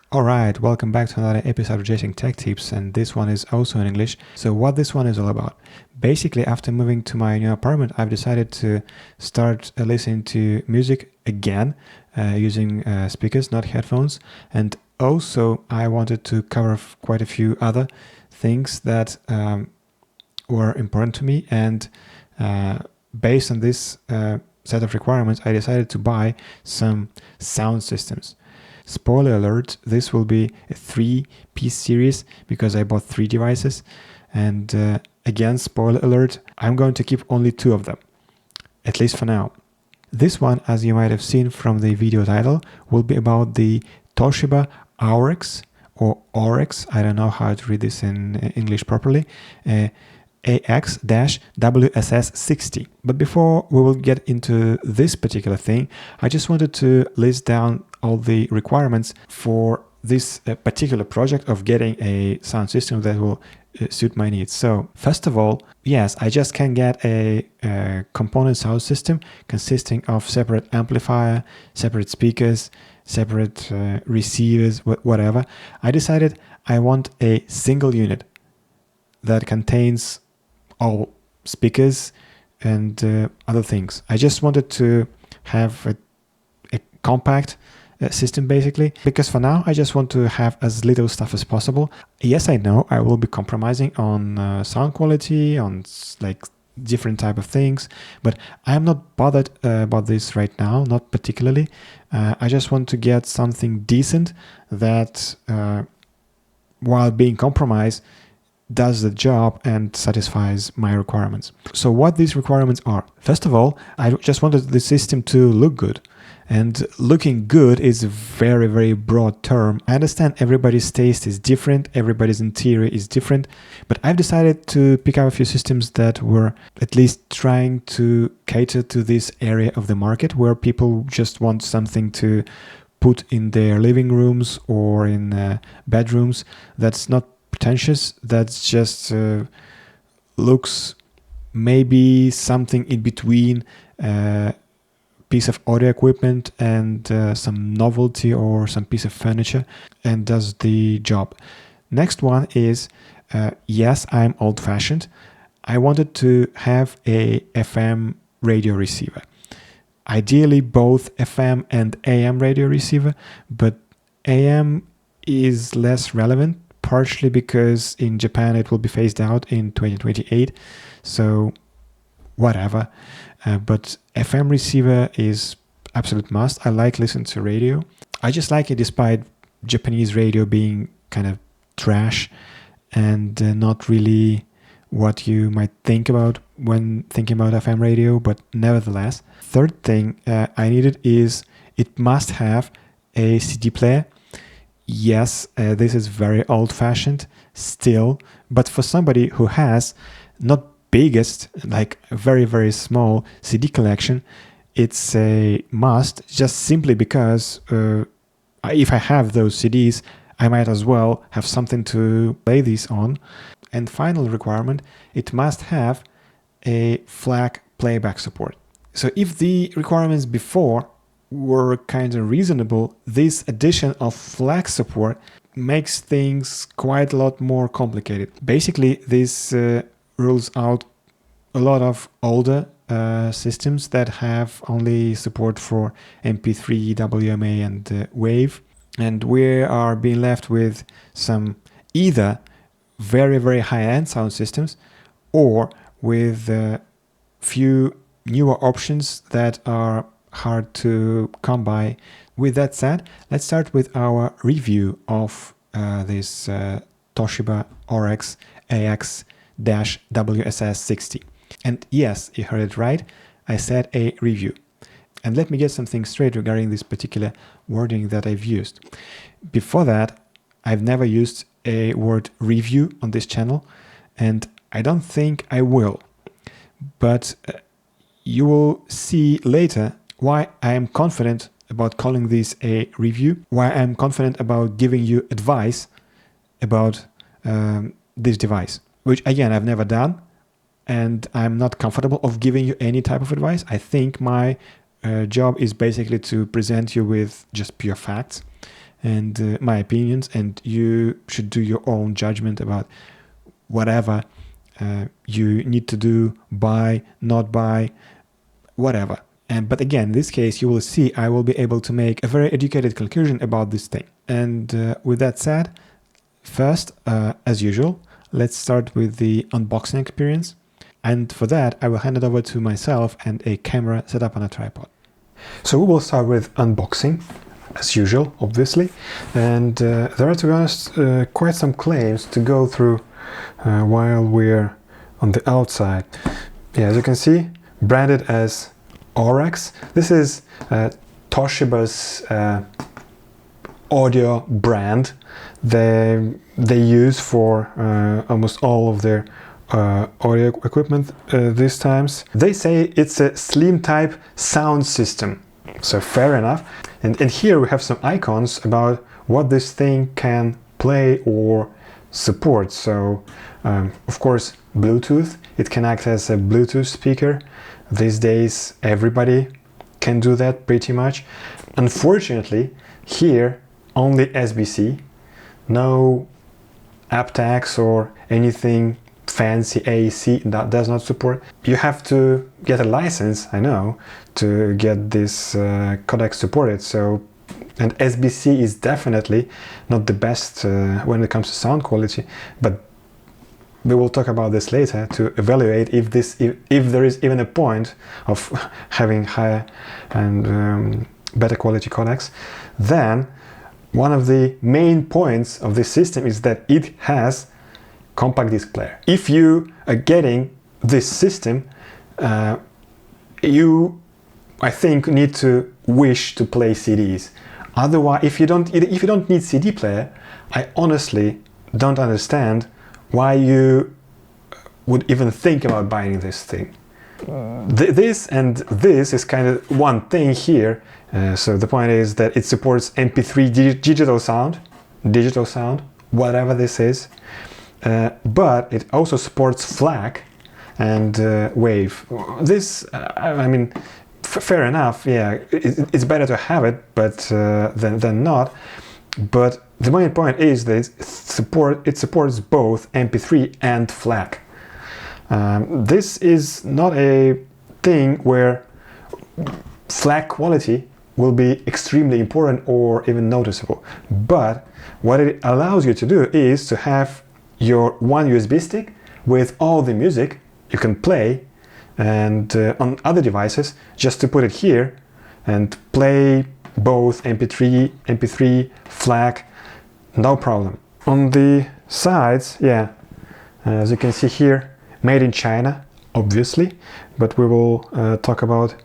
Alright, welcome back to another episode of JACING Tech Tips, and this one is also in English. So what this one is all about. Basically, after moving to my new apartment, I've decided to start listening to music again using speakers, not headphones. And also, I wanted to cover quite a few other things that were important to me. And based on this set of requirements, I decided to buy some sound systems. Spoiler alert, this will be a 3-piece series because I bought 3 devices. And again, spoiler alert, I'm going to keep only 2 of them, at least for now. This one, as you might have seen from the video title, will be about the Toshiba Aurex or Aurex, I don't know how to read this in English properly, AX-WSS60. But before we will get into this particular thing, I just wanted to list down all the requirements for this particular project of getting a sound system that will suit my needs. So first of all, yes, I just can get a component sound system consisting of separate amplifier, separate speakers, separate receivers, whatever. I decided I want a single unit that contains all speakers and other things. I just wanted to have a compact system basically, because for now I just want to have as little stuff as possible. Yes, I know I will be compromising on sound quality, on like different type of things, but I'm not bothered about this right now, not particularly. I just want to get something decent that while being compromised does the job and satisfies my requirements. So what these requirements are? First of all, I just wanted the system to look good. And looking good is a very, very broad term. I understand everybody's taste is different, everybody's interior is different, but I've decided to pick out a few systems that were at least trying to cater to this area of the market where people just want something to put in their living rooms or in bedrooms that's not pretentious, that's just looks maybe something in between piece of audio equipment and some novelty or some piece of furniture, and does the job. Next one is, yes, I'm old-fashioned. I wanted to have a FM radio receiver. Ideally both FM and AM radio receiver, but AM is less relevant, partially because in Japan it will be phased out in 2028, so whatever. But FM receiver is absolute must. I like listening to radio. I just like it despite Japanese radio being kind of trash and not really what you might think about when thinking about FM radio, but nevertheless. Third thing I needed is it must have a CD player. Yes, this is very old-fashioned still, but for somebody who has not biggest, like a very, very small CD collection, it's a must, just simply because if I have those CDs, I might as well have something to play these on. And final requirement, it must have a FLAC playback support. So if the requirements before were kind of reasonable, this addition of FLAC support makes things quite a lot more complicated. Basically, this rules out a lot of older systems that have only support for MP3, WMA and WAVE, and we are being left with some either very, very high-end sound systems or with few newer options that are hard to come by. With that said, let's start with our review of this Toshiba Aurex AX-WSS60. And yes, you heard it right, I said a review. And let me get something straight regarding this particular wording that I've used. Before that, I've never used a word review on this channel, and I don't think I will. But you will see later why I am confident about calling this a review, why I'm confident about giving you advice about this device, which again, I've never done, and I'm not comfortable of giving you any type of advice. I think my job is basically to present you with just pure facts. and my opinions, and you should do your own judgment about whatever you need to do, buy, not buy, whatever. But again, in this case, you will see I will be able to make a very educated conclusion about this thing. And with that said, first, as usual, let's start with the unboxing experience. And for that, I will hand it over to myself and a camera set up on a tripod. So we will start with unboxing, as usual, obviously. And there are, to be honest, quite some claims to go through while we're on the outside. Yeah, as you can see, branded as Aurex. This is Toshiba's audio brand they use for almost all of their audio equipment these times. They say it's a slim type sound system, so fair enough. And here we have some icons about what this thing can play or support. So of course, Bluetooth, it can act as a Bluetooth speaker. These days everybody can do that pretty much. Unfortunately, here only SBC, no aptX or anything fancy AAC that does not support. You have to get a license, I know, to get this codec supported. So, and SBC is definitely not the best when it comes to sound quality, but we will talk about this later to evaluate if there is even a point of having higher and better quality codecs. Then one of the main points of this system is that it has compact disc player. If you are getting this system, you, I think, need to wish to play CDs. Otherwise, if you don't need CD player, I honestly don't understand why you would even think about buying this thing. This and this is kind of one thing here. So the point is that it supports MP3 digital sound, whatever this is. But it also supports FLAC and wave. This, I mean, fair enough. Yeah, it's better to have it, but than not. But the main point is that it supports both MP3 and FLAC. This is not a thing where FLAC quality will be extremely important or even noticeable. But what it allows you to do is to have your one USB stick with all the music you can play, and on other devices, just to put it here and play both MP3, FLAC, no problem. On the sides, yeah, as you can see here, made in China, obviously, but we will talk about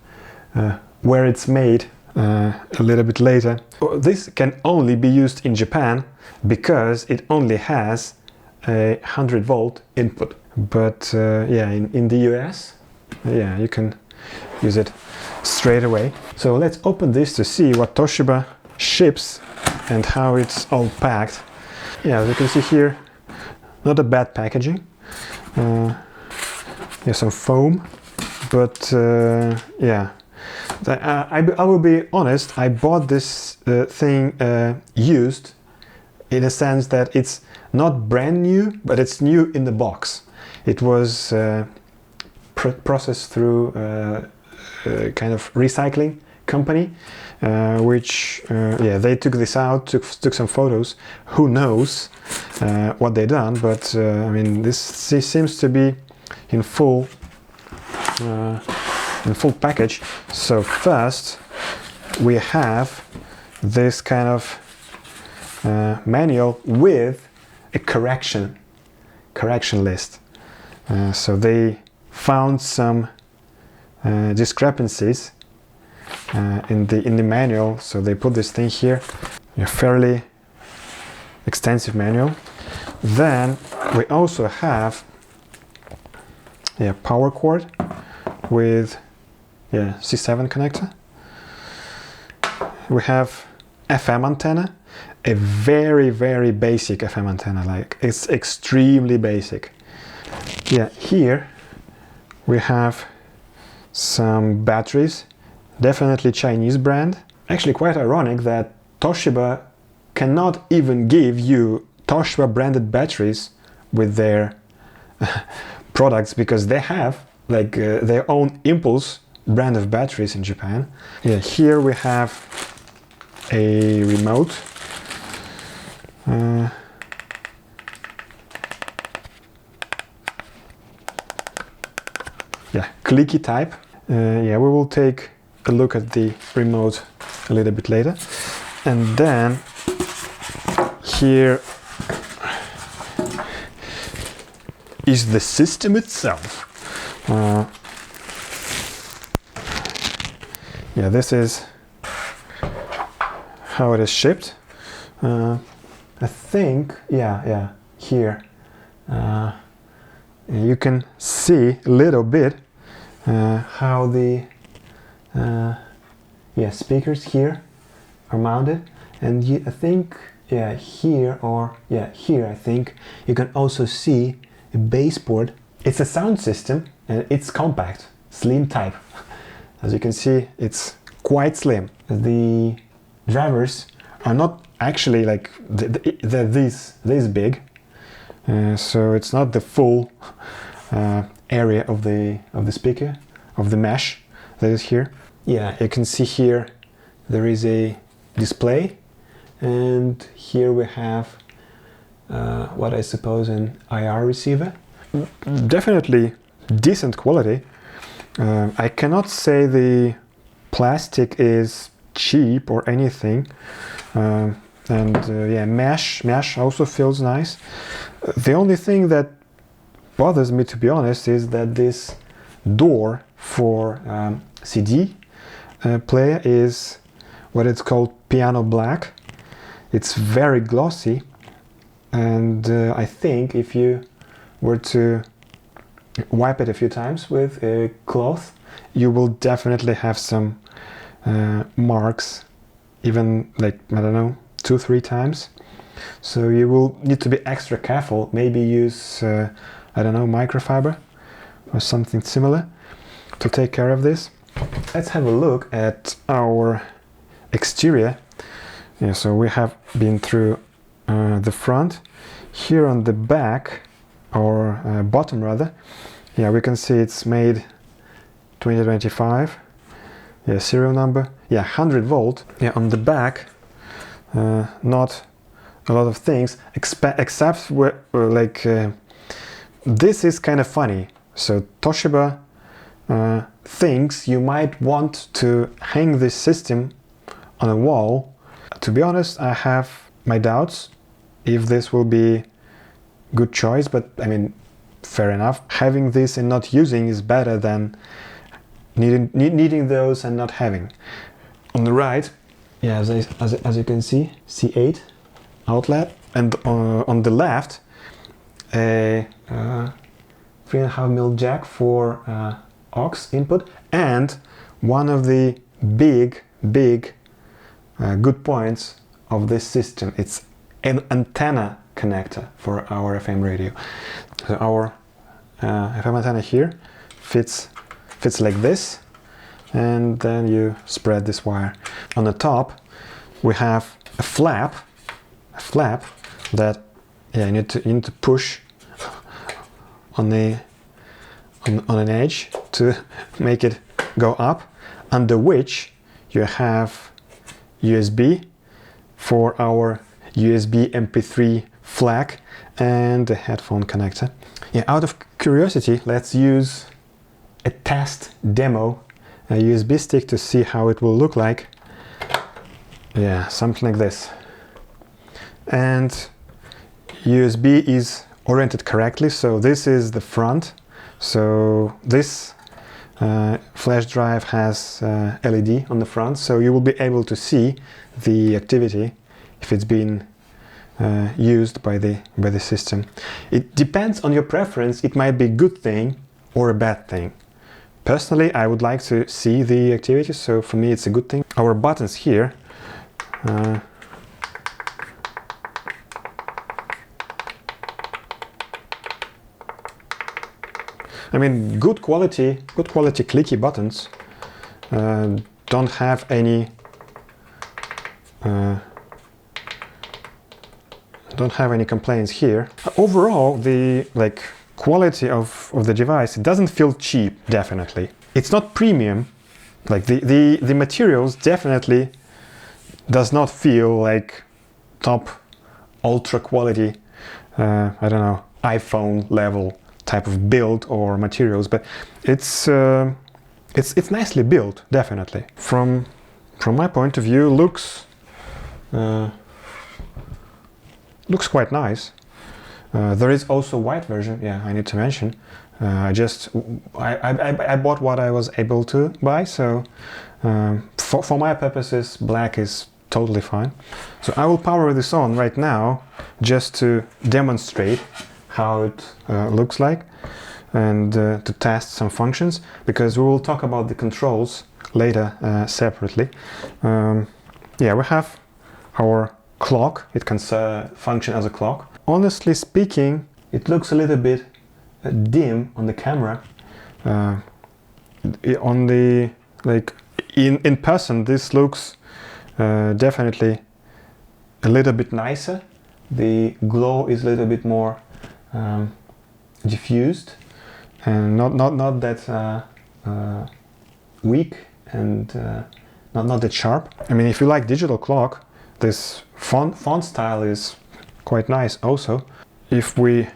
where it's made a little bit later. This can only be used in Japan because it only has a 100-volt input. But yeah, in the US, yeah, you can use it straight away. So let's open this to see what Toshiba ships and how it's all packed. Yeah, as you can see here, not a bad packaging. There's some foam, but yeah, I will be honest, I bought this thing used, in a sense that it's not brand new, but it's new in the box. It was processed through a kind of recycling company, which yeah, they took this out, took some photos. Who knows what they done, but I mean, this seems to be in full package. So first we have this kind of manual with a correction list. So they found some discrepancies in the manual, so they put this thing here, a fairly extensive manual. Then we also have power cord with C7 connector. We have FM antenna, a very basic FM antenna, like it's extremely basic. Yeah, here we have some batteries, definitely Chinese brand. Actually quite ironic that Toshiba cannot even give you Toshiba branded batteries with their products, because they have like their own Impulse brand of batteries in Japan. Yeah, here we have a remote. Yeah, clicky type. Yeah, we will take a look at the remote a little bit later. And then here is the system itself. Yeah, this is how it is shipped. I think, yeah, here you can see a little bit how the speakers here are mounted, and I think here I think you can also see a baseboard. It's a sound system and it's compact, slim type. As you can see, it's quite slim. The drivers are not actually like they're this big, so it's not the full area of the speaker, of the mesh that is here. Yeah, you can see here there is a display, and here we have what I suppose an IR receiver. Definitely decent quality. I cannot say the plastic is cheap or anything, and yeah, mesh also feels nice. The only thing that bothers me, to be honest, is that this door for CD player is what it's called piano black. It's very glossy, and I think if you were to wipe it a few times with a cloth, you will definitely have some marks, even like, I don't know, 2-3 times. So you will need to be extra careful. Maybe use I don't know, microfiber or something similar to take care of this. Let's have a look at our exterior. Yeah, so we have been through the front. Here on the back, or bottom rather, yeah, we can see it's made 2025. Yeah, serial number. Yeah, 100 volt. Yeah, on the back, not a lot of things, except where, like, this is kind of funny. So Toshiba thinks you might want to hang this system on a wall. To be honest, I have my doubts if this will be good choice, but I mean, fair enough. Having this and not using is better than needing those and not having. On the right, yeah, as you can see, C8 outlet, and on the left, a 3.5mm jack for aux input, and one of the big good points of this system, it's an antenna connector for our FM radio. So our FM antenna here fits like this, and then you spread this wire. On the top we have a flap that, yeah, you need to push on an edge to make it go up, under which you have USB for our USB MP3 FLAC and a headphone connector. Yeah, out of curiosity, let's use a test demo, a USB stick, to see how it will look like. Yeah, something like this. And USB is oriented correctly, so this is the front. So this flash drive has LED on the front, so you will be able to see the activity if it's been used by the system. It depends on your preference. It might be a good thing or a bad thing. Personally, I would like to see the activity, so for me it's a good thing. Our buttons here, I mean, good quality clicky buttons. Don't have any don't have any complaints here. Overall, the quality of the device, it doesn't feel cheap, definitely. It's not premium. Like the materials definitely does not feel like top ultra quality, I don't know, iPhone level type of build or materials, but it's nicely built, definitely. From my point of view, looks quite nice. There is also a white version. Yeah, I need to mention. I bought what I was able to buy, so for my purposes, black is totally fine. So I will power this on right now just to demonstrate how it looks like and to test some functions, because we will talk about the controls later separately. Yeah, we have our clock. It can function as a clock. Honestly speaking, it looks a little bit dim on the camera. On the in person, this looks definitely a little bit nicer. The glow is a little bit more diffused and not that weak and not that sharp. I mean, if you like digital clock, this font style is quite nice also. If we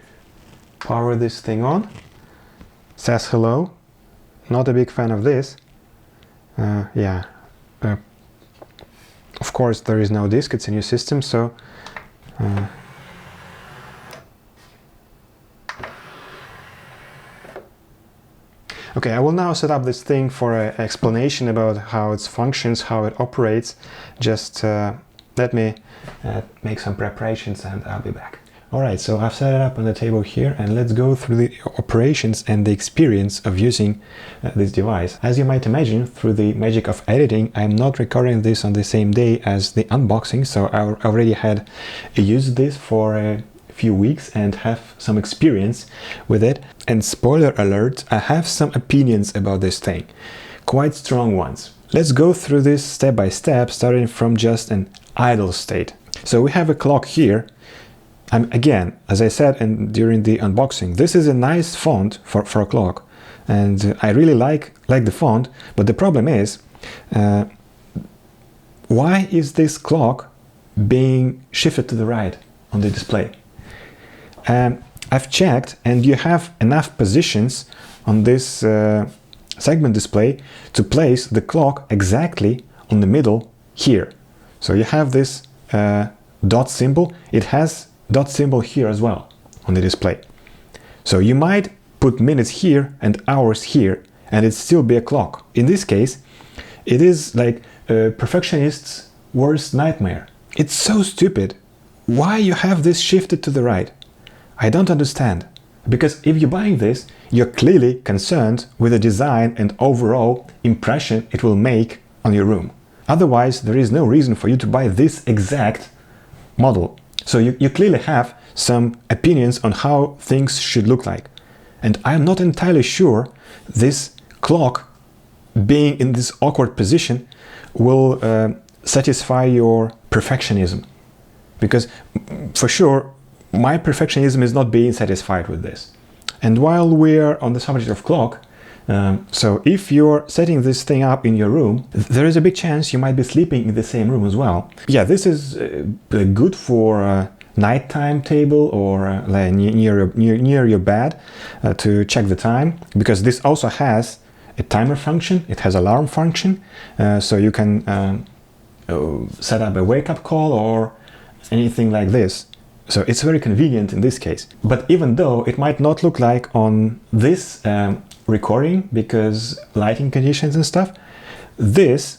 power this thing on, says hello. Not a big fan of this. Yeah. Of course, there is no disk. It's a new system, so okay, I will now set up this thing for an explanation about how it functions, how it operates. Just let me make some preparations and I'll be back. Alright, so I've set it up on the table here, and let's go through the operations and the experience of using this device. As you might imagine, through the magic of editing, I'm not recording this on the same day as the unboxing, so I already had used this for a few weeks and have some experience with it. And spoiler alert, I have some opinions about this thing, quite strong ones. Let's go through this step by step, starting from just an idle state. So we have a clock here. Again, as I said during the unboxing, this is a nice font for a clock, and I really like the font, but the problem is, why is this clock being shifted to the right on the display? I've checked, and you have enough positions on this segment display to place the clock exactly on the middle here. So you have this dot symbol. It has dot symbol here as well on the display. So you might put minutes here and hours here and it still be a clock. In this case, it is like a perfectionist's worst nightmare. It's so stupid. Why you have this shifted to the right? I don't understand. Because if you're buying this, you're clearly concerned with the design and overall impression it will make on your room. Otherwise, there is no reason for you to buy this exact model. So you clearly have some opinions on how things should look like. And I'm not entirely sure this clock being in this awkward position will satisfy your perfectionism. Because for sure, my perfectionism is not being satisfied with this. And while we're on the subject of clock, so if you're setting this thing up in your room, there is a big chance you might be sleeping in the same room as well. Yeah, this is good for a nighttime table or near your bed to check the time, because this also has a timer function, it has alarm function, so you can set up a wake-up call or anything like this. So it's very convenient in this case. But even though it might not look like on this recording because lighting conditions and stuff, this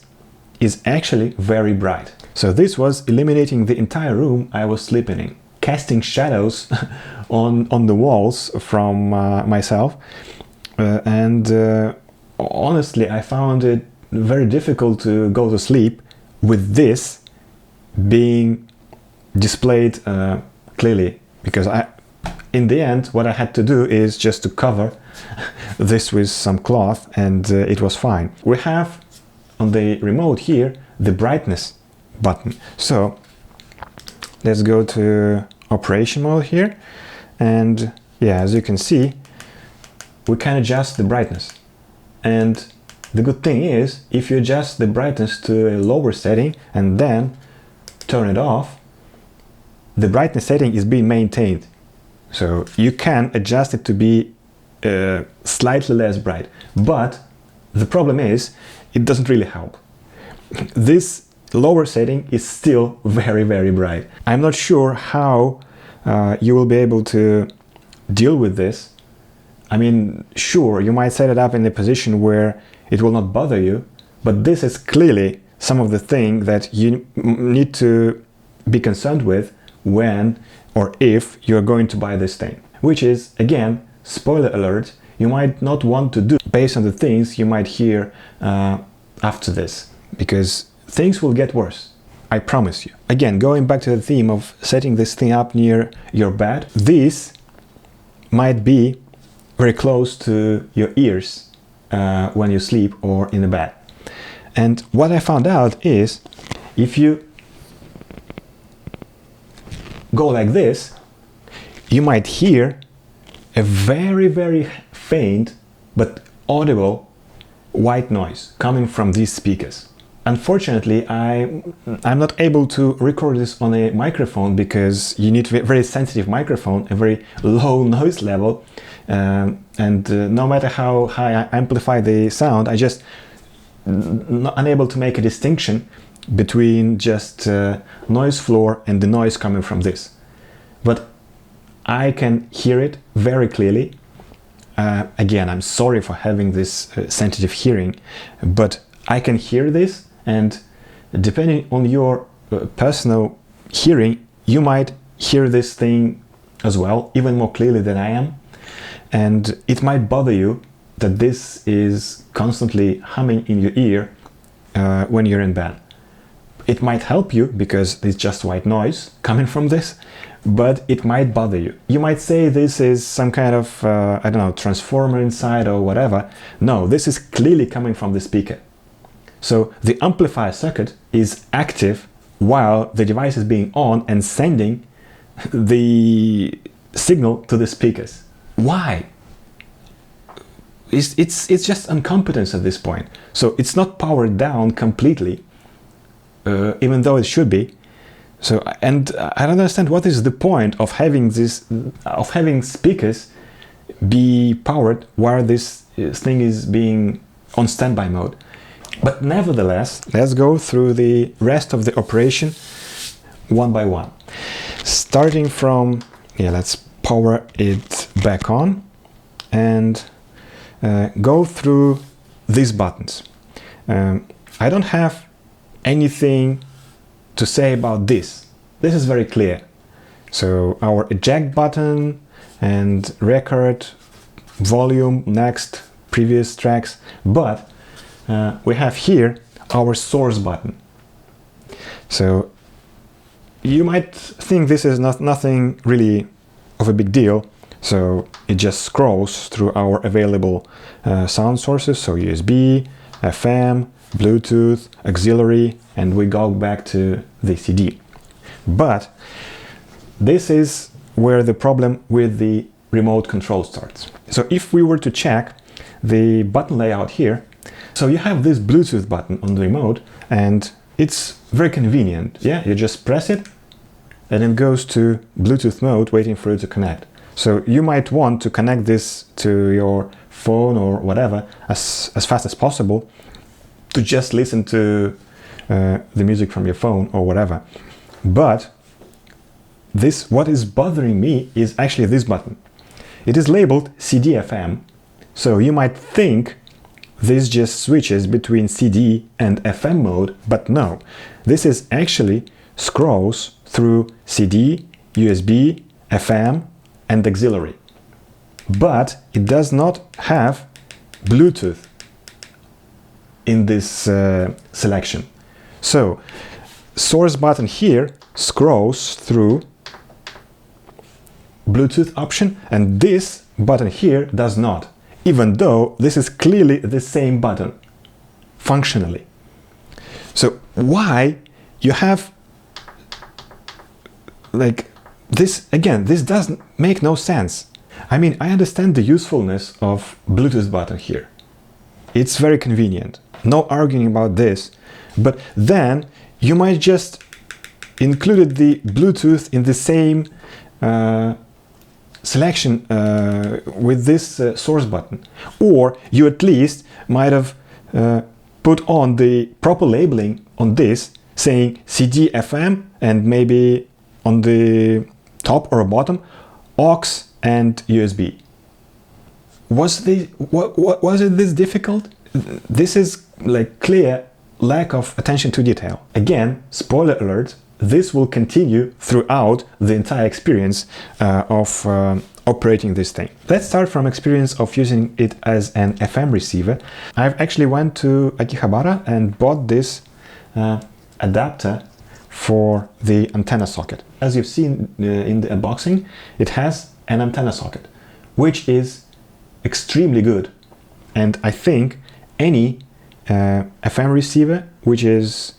is actually very bright. So this was illuminating the entire room I was sleeping in, casting shadows on the walls from myself. Honestly, I found it very difficult to go to sleep with this being displayed clearly, because in the end what I had to do is just to cover this with some cloth, and it was fine. We have on the remote here the brightness button. So let's go to operation mode here, and yeah, as you can see, we can adjust the brightness. And the good thing is, if you adjust the brightness to a lower setting and then turn it off, the brightness setting is being maintained. So you can adjust it to be slightly less bright, but the problem is it doesn't really help. This lower setting is still very, very bright. I'm not sure how you will be able to deal with this. I mean, sure, you might set it up in a position where it will not bother you, but this is clearly some of the thing that you need to be concerned with when or if you're going to buy this thing. Which is, again, spoiler alert, you might not want to do based on the things you might hear after this, because things will get worse. I promise you. Again, going back to the theme of setting this thing up near your bed, this might be very close to your ears when you sleep or in the bed. And what I found out is, if you go like this, you might hear a very, very faint but audible white noise coming from these speakers. Unfortunately, I'm not able to record this on a microphone because you need a very sensitive microphone, a very low noise level, and no matter how high I amplify the sound, I just unable to make a distinction between just noise floor and the noise coming from this. But I can hear it very clearly. Again, I'm sorry for having this sensitive hearing, but I can hear this. And depending on your personal hearing, you might hear this thing as well, even more clearly than I am. And it might bother you that this is constantly humming in your ear when you're in bed. It might help you because it's just white noise coming from this, but it might bother you. You might say this is some kind of, I don't know, transformer inside or whatever. No, this is clearly coming from the speaker. So the amplifier circuit is active while the device is being on and sending the signal to the speakers. Why? It's just incompetence at this point. So it's not powered down completely, even though it should be. So, and I don't understand what is the point of having speakers be powered while this thing is being on standby mode. But nevertheless, let's go through the rest of the operation one by one. Starting from, let's power it back on and go through these buttons. I don't have anything to say about this. This is very clear. So our eject button and record, volume, next, previous tracks, but we have here our source button. So you might think this is nothing really of a big deal. So it just scrolls through our available sound sources. So USB, FM, Bluetooth, auxiliary, and we go back to the CD. But this is where the problem with the remote control starts. So if we were to check the button layout here, so you have this Bluetooth button on the remote, and it's very convenient. Yeah, you just press it, and it goes to Bluetooth mode, waiting for it to connect. So you might want to connect this to your phone or whatever as fast as possible to just listen to the music from your phone or whatever. But what is bothering me is actually this button. It is labeled CD-FM, so you might think this just switches between CD and FM mode, but no, this is actually scrolls through CD, USB, FM, and auxiliary. But it does not have Bluetooth in this selection. So, source button here scrolls through Bluetooth option, and this button here does not, even though this is clearly the same button functionally. So why you have like this doesn't make no sense. I mean, I understand the usefulness of Bluetooth button here. It's very convenient. No arguing about this. But then you might just included the Bluetooth in the same selection with this source button, or you at least might have put on the proper labeling on this saying CD FM, and maybe on the top or bottom aux and USB. Was it this difficult? This is like clear lack of attention to detail. Again, spoiler alert, this will continue throughout the entire experience of operating this thing. Let's start from experience of using it as an FM receiver. I've actually went to Akihabara and bought this adapter for the antenna socket. As you've seen in the unboxing, it has an antenna socket, which is extremely good. And I think any FM receiver which is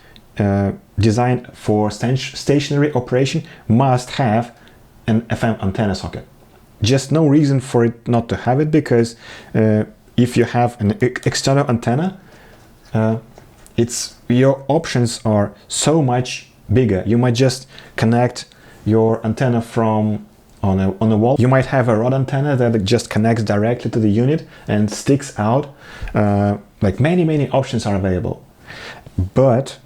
designed for stationary operation must have an FM antenna socket. Just no reason for it not to have it, because if you have an external antenna, your options are so much bigger. You might just connect your antenna from on a wall. You might have a rod antenna that just connects directly to the unit and sticks out. Like many options are available. But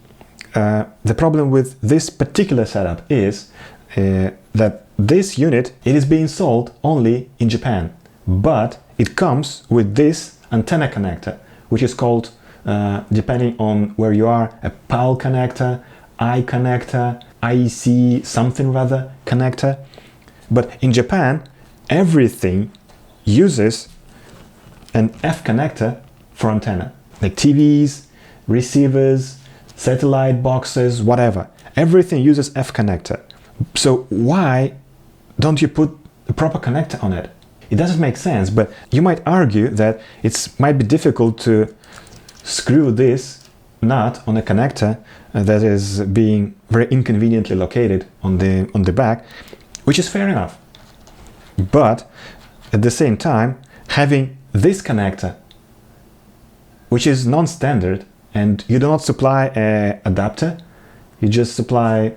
the problem with this particular setup is that this unit, it is being sold only in Japan, but it comes with this antenna connector, which is called, depending on where you are, a PAL connector, I connector, IEC something rather connector. But in Japan, everything uses an F connector for antenna, like TVs, receivers, satellite boxes, whatever. Everything uses F connector. So why don't you put the proper connector on it? It doesn't make sense, but you might argue that it might be difficult to screw this nut on a connector that is being very inconveniently located on the back, which is fair enough. But at the same time, having this connector, which is non-standard, and you do not supply an adapter, you just supply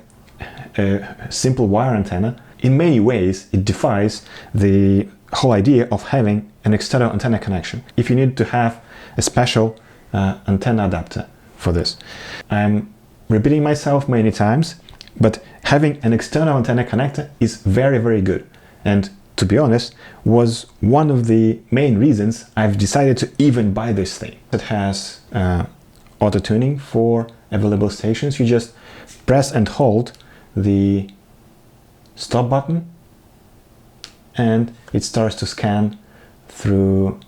a simple wire antenna, in many ways it defies the whole idea of having an external antenna connection if you need to have a special antenna adapter for this. I'm repeating myself many times, but having an external antenna connector is very good, and to be honest, was one of the main reasons I've decided to even buy this thing. It has auto tuning for available stations. You just press and hold the stop button and it starts to scan through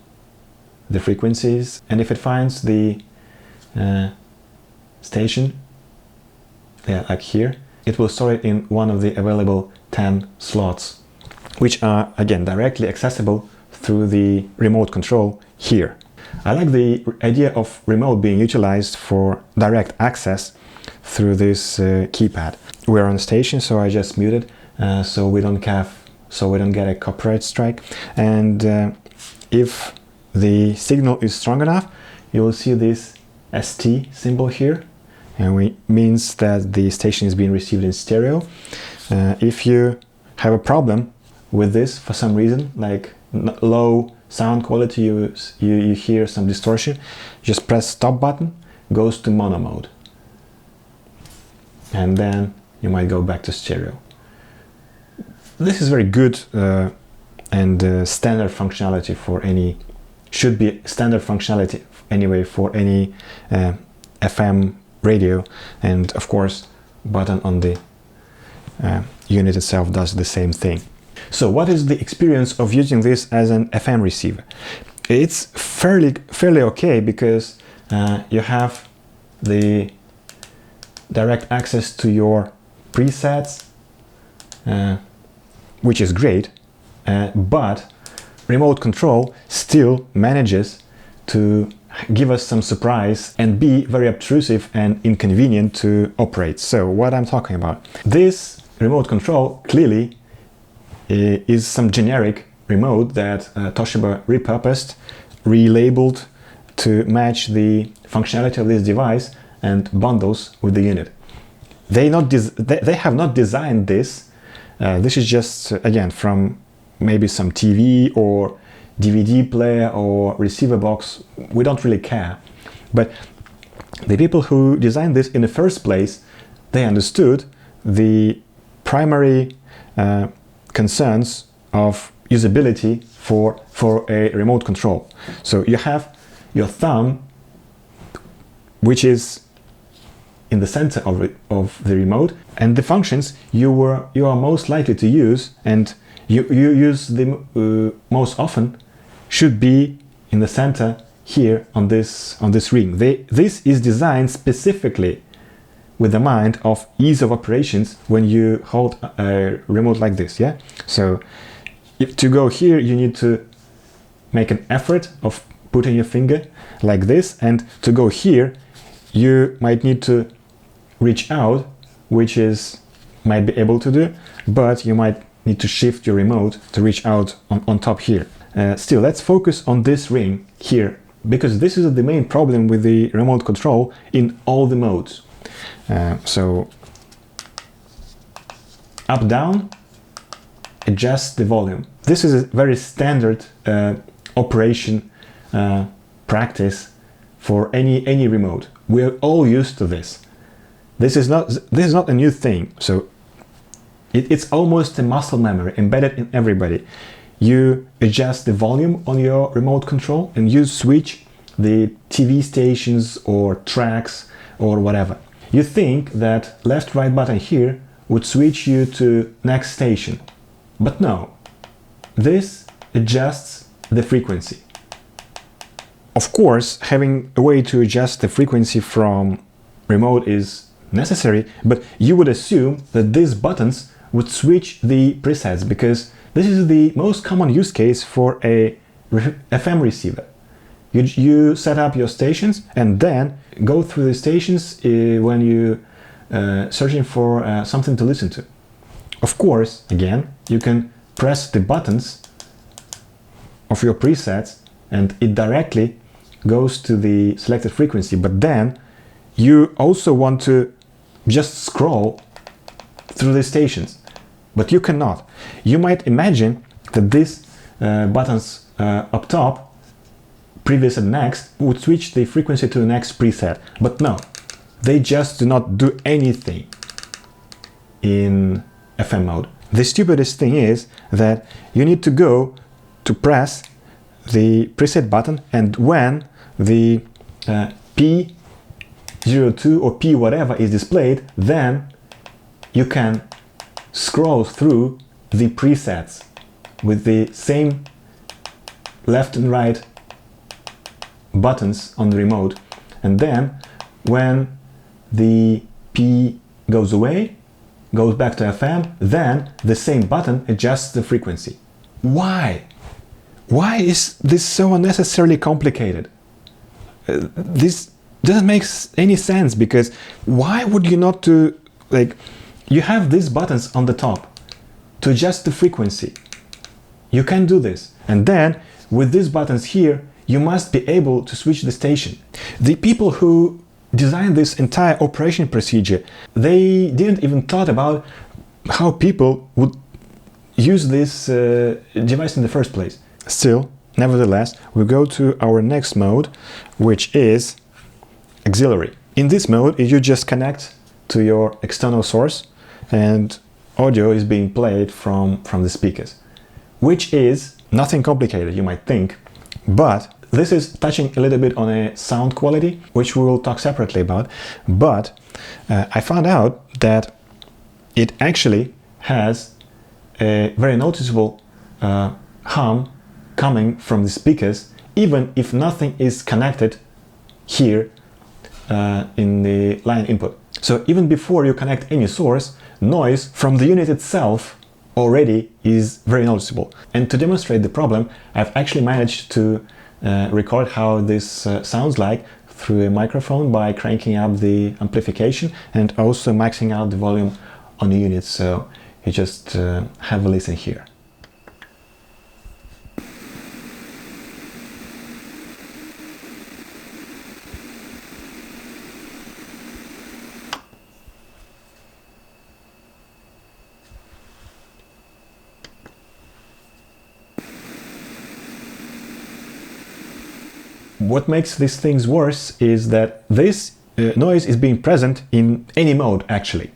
the frequencies, and if it finds the station, like here, it will store it in one of the available 10 slots, which are again directly accessible through the remote control here. I like the idea of remote being utilized for direct access through this keypad. We're on station, so I just muted so we don't get a copyright strike. And if the signal is strong enough, you will see this ST symbol here, and it means that the station is being received in stereo. If you have a problem with this for some reason, like low sound quality, you hear some distortion, just press stop button, goes to mono mode, and then you might go back to stereo. This is very good and standard functionality for any, should be standard functionality anyway for any FM radio, and of course button on the unit itself does the same thing. So what is the experience of using this as an FM receiver? It's fairly okay, because you have the direct access to your presets, which is great, but remote control still manages to give us some surprise and be very obtrusive and inconvenient to operate. So what I'm talking about, this remote control clearly is some generic remote that Toshiba repurposed, relabeled to match the functionality of this device and bundles with the unit. They have not designed this. This is just, again, from maybe some TV or DVD player or receiver box. We don't really care. But the people who designed this in the first place, they understood the primary concerns of usability for a remote control. So you have your thumb, which is in the center of the remote, and the functions you are most likely to use and you use the most often should be in the center here on this ring. This is designed specifically with the mind of ease of operations when you hold a remote like this. Yeah. So to go here, you need to make an effort of putting your finger like this, and to go here, you might need to reach out, which might be able to do, but you might need to shift your remote to reach out on top here. Still, let's focus on this ring here, because this is the main problem with the remote control in all the modes. So up, down, adjust the volume. This is a very standard operation practice for any remote. We're all used to this. This is not a new thing. So it's almost a muscle memory embedded in everybody. You adjust the volume on your remote control and you switch the TV stations or tracks or whatever. You think that left-right button here would switch you to next station, but no. This adjusts the frequency. Of course, having a way to adjust the frequency from remote is necessary, but you would assume that these buttons would switch the presets, because this is the most common use case for a FM receiver. You set up your stations and then go through the stations when you searching for something to listen to. Of course, again, you can press the buttons of your presets and it directly goes to the selected frequency, but then you also want to just scroll through the stations, but you cannot. You might imagine that these buttons up top, previous and next, would switch the frequency to the next preset, but no, they just do not do anything in FM mode. The stupidest thing is that you need to go to press the preset button, and when the P02 or P whatever is displayed, then you can scroll through the presets with the same left and right buttons on the remote, and then when the P goes away, goes back to FM, then the same button adjusts the frequency. Why? Why is this so unnecessarily complicated? This doesn't make any sense, because why would you not do, like, you have these buttons on the top to adjust the frequency. You can do this. And then with these buttons here, you must be able to switch the station. The people who designed this entire operation procedure, they didn't even thought about how people would use this device in the first place. Still, nevertheless, we go to our next mode, which is auxiliary. In this mode, you just connect to your external source and audio is being played from the speakers, which is nothing complicated, you might think, but this is touching a little bit on a sound quality, which we will talk separately about. But I found out that it actually has a very noticeable hum coming from the speakers, even if nothing is connected here in the line input. So even before you connect any source, noise from the unit itself already is very noticeable. And to demonstrate the problem, I've actually managed to record how this sounds like through a microphone by cranking up the amplification and also maxing out the volume on the unit. So you just have a listen here. what makes these things worse is that this noise is being present in any mode actually,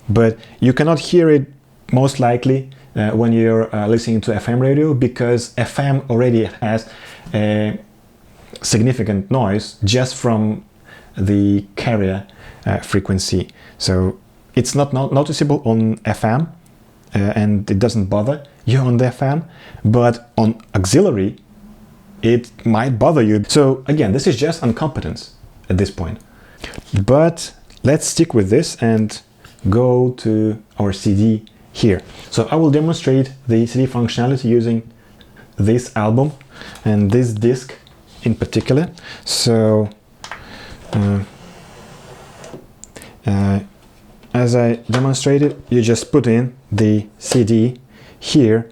but you cannot hear it most likely when you're listening to FM radio, because FM already has a significant noise just from the carrier frequency. So it's not noticeable on FM and it doesn't bother you on the FM, but on auxiliary it might bother you. So again, this is just incompetence at this point. But let's stick with this and go to our CD here. So I will demonstrate the CD functionality using this album and this disc in particular. So as I demonstrated, you just put in the CD here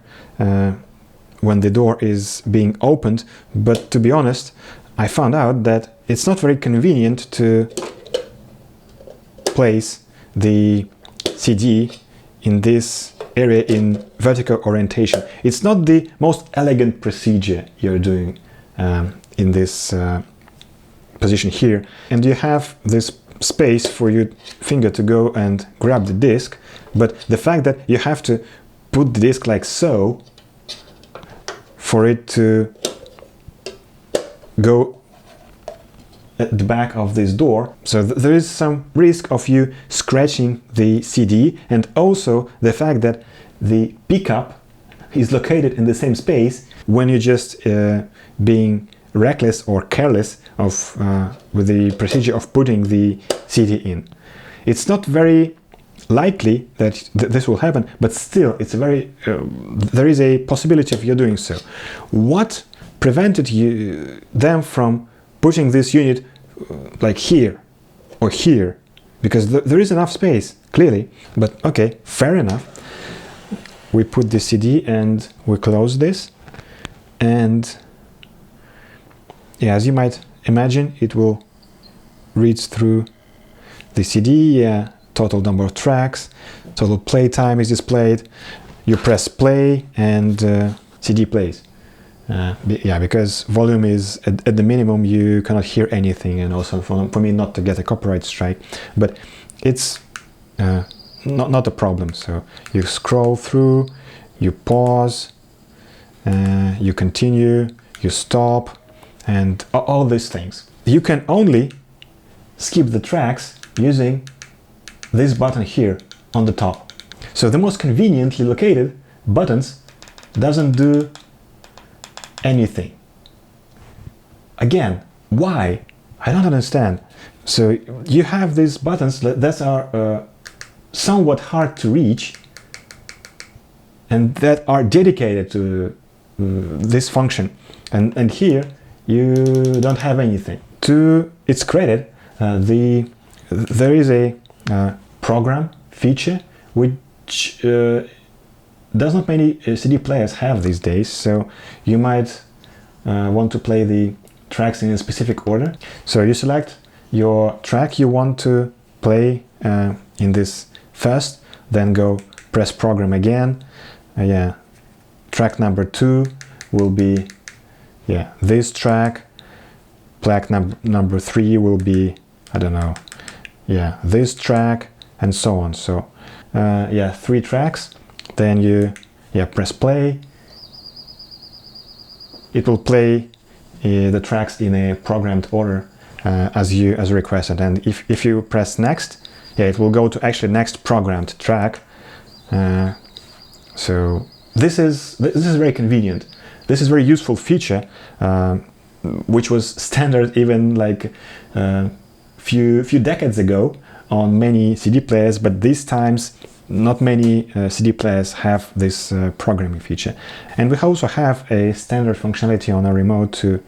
when the door is being opened, but to be honest, I found out that it's not very convenient to place the CD in this area in vertical orientation. It's not the most elegant procedure you're doing in this position here, and you have this space for your finger to go and grab the disc, but the fact that you have to put the disc like so for it to go at the back of this door, so there is some risk of you scratching the CD, and also the fact that the pickup is located in the same space when you're just being reckless or careless of with the procedure of putting the CD in. It's not very likely that this will happen, but still it's a very there is a possibility of you doing so. What prevented them from putting this unit like here or here? Because there is enough space, clearly, but okay, fair enough. We put the CD and we close this, and yeah, as you might imagine, it will read through the CD, total number of tracks, total play time is displayed. You press play and CD plays. Yeah, because volume is at the minimum, you cannot hear anything, and also for me not to get a copyright strike, but it's not a problem. So you scroll through, you pause, you continue, you stop, and all these things. You can only skip the tracks using this button here on the top. So the most conveniently located buttons doesn't do anything. Again, why? I don't understand. So you have these buttons that are somewhat hard to reach and that are dedicated to this function, and here you don't have anything. To its credit, there is a program feature which does not many CD players have these days, so you might want to play the tracks in a specific order. So you select your track you want to play in this first, then go press program again. Yeah, track number 2 will be this track. Track number 3 will be, I don't know, this track, and so on. So 3 tracks. Then you press play. It will play the tracks in a programmed order as requested, and if you press next, it will go to actually next programmed track. So this is very convenient. This is a very useful feature, which was standard even like few decades ago on many CD players, but these times not many CD players have this programming feature. And we also have a standard functionality on our remote to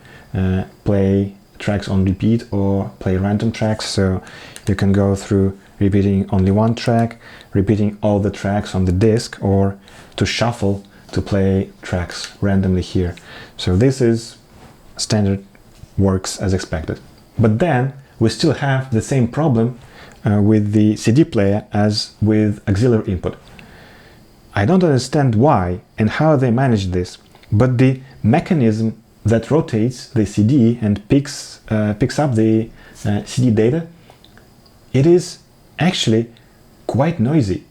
play tracks on repeat or play random tracks, so you can go through repeating only one track, repeating all the tracks on the disc, or to shuffle to play tracks randomly here. So this is standard, works as expected. But then we still have the same problem with the CD player as with auxiliary input. I don't understand why and how they manage this, but the mechanism that rotates the CD and picks up the CD data, it is actually quite noisy.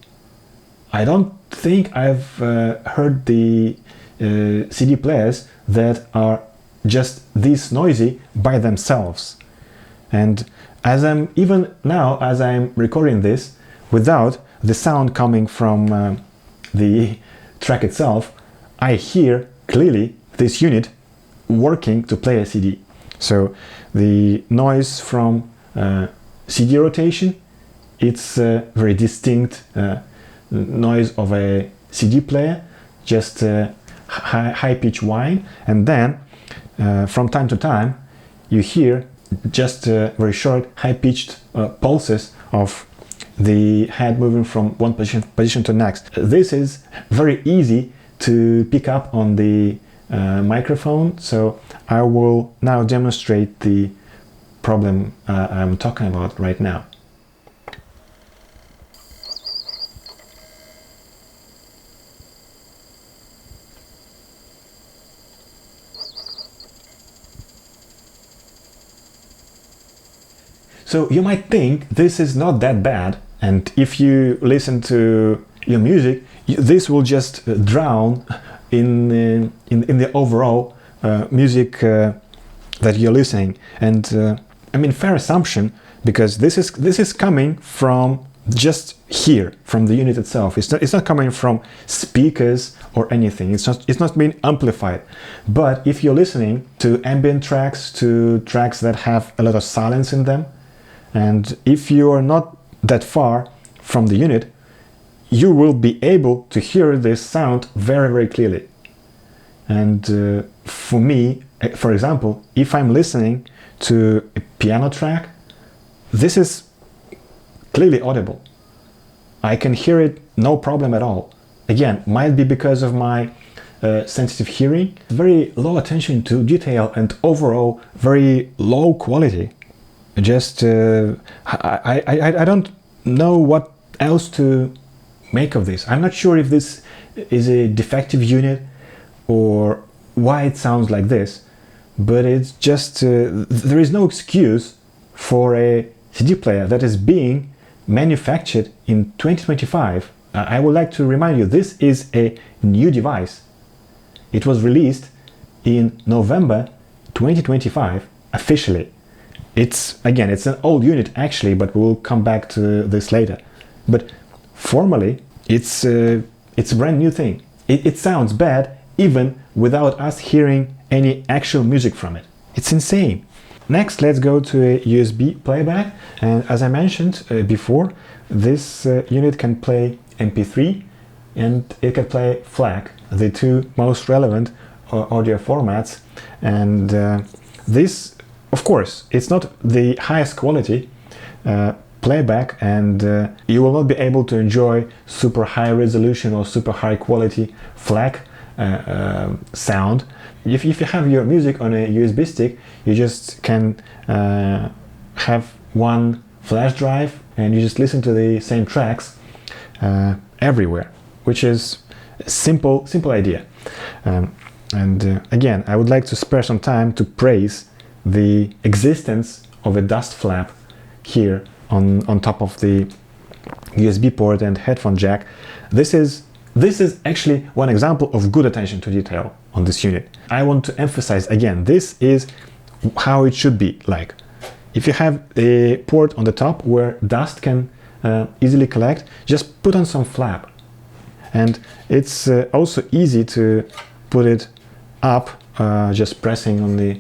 I don't think I've heard the CD players that are just this noisy by themselves. And even now, as I'm recording this, without the sound coming from the track itself, I hear clearly this unit working to play a CD. So the noise from CD rotation, it's a very distinct noise of a CD player, just high-pitched whine, and then from time to time you hear just very short high-pitched pulses of the head moving from one position to the next. This is very easy to pick up on the microphone, so I will now demonstrate the problem I'm talking about right now. So you might think this is not that bad, and if you listen to your music, this will just drown in the overall music that you're listening. And I mean, fair assumption, because this is coming from just here, from the unit itself. It's not coming from speakers or anything. It's not being amplified. But if you're listening to ambient tracks, to tracks that have a lot of silence in them, and if you are not that far from the unit, you will be able to hear this sound very, very clearly. And for me, for example, if I'm listening to a piano track, this is clearly audible. I can hear it no problem at all. Again, might be because of my sensitive hearing, very low attention to detail, and overall very low quality. Just I don't know what else to make of this. I'm not sure if this is a defective unit or why it sounds like this, but it's just there is no excuse for a CD player that is being manufactured in 2025. I would like to remind you, this is a new device. It was released in November 2025 officially. It's an old unit actually, but we'll come back to this later. But formally, it's a brand new thing. It sounds bad even without us hearing any actual music from it. It's insane. Next, let's go to a USB playback. And as I mentioned before, this unit can play MP3 and it can play FLAC, the two most relevant audio formats. And this, of course, it's not the highest quality playback, and you will not be able to enjoy super high resolution or super high quality FLAC sound. If you have your music on a USB stick, you just can have one flash drive and you just listen to the same tracks everywhere, which is a simple idea. Again, I would like to spare some time to praise the existence of a dust flap here on top of the USB port and headphone jack. This is actually one example of good attention to detail on this unit. I want to emphasize again, this is how it should be like. If you have a port on the top where dust can easily collect, just put on some flap. And it's also easy to put it up, just pressing on the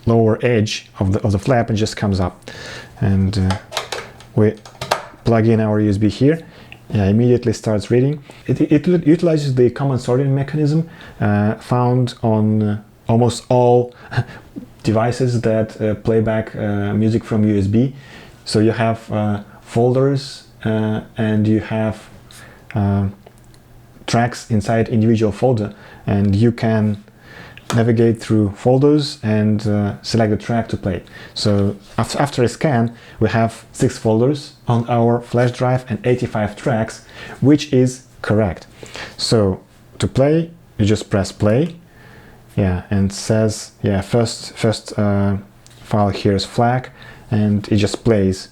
lower edge of the flap, and just comes up. And we plug in our USB here. Immediately starts reading. It utilizes the common sorting mechanism found on almost all devices that playback music from USB. So you have folders and you have tracks inside individual folder, and you can navigate through folders and select the track to play. So after a scan, we have 6 folders on our flash drive and 85 tracks, which is correct. So to play, you just press play. Yeah, and says, yeah, first file here is FLAC, and it just plays.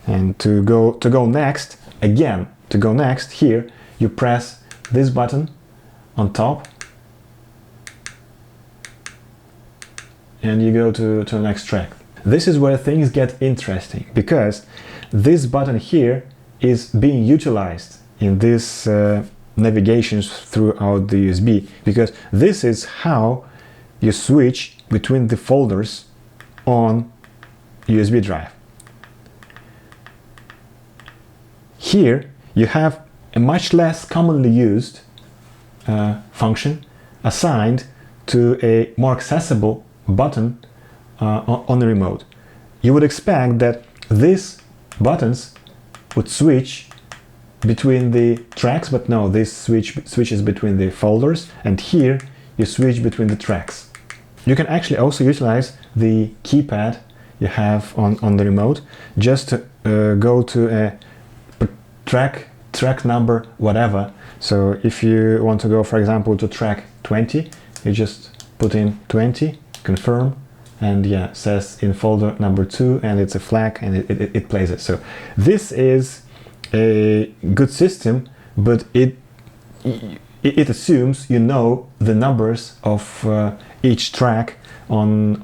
And to go next, again, to go next, here you press this button on top, and you go to the next track. This is where things get interesting, because this button here is being utilized in this navigations throughout the USB, because this is how you switch between the folders on USB drive. Here you have a much less commonly used function assigned to a more accessible button on the remote. You would expect that these buttons would switch between the tracks, but no, this switches between the folders, and here you switch between the tracks. You can actually also utilize the keypad you have on the remote just to go to a track number, whatever. So if you want to go, for example, to track 20, you just put in 20, confirm, and yeah, says in folder number 2, and it's a FLAC, and it plays it. So this is a good system, but it assumes you know the numbers of each track on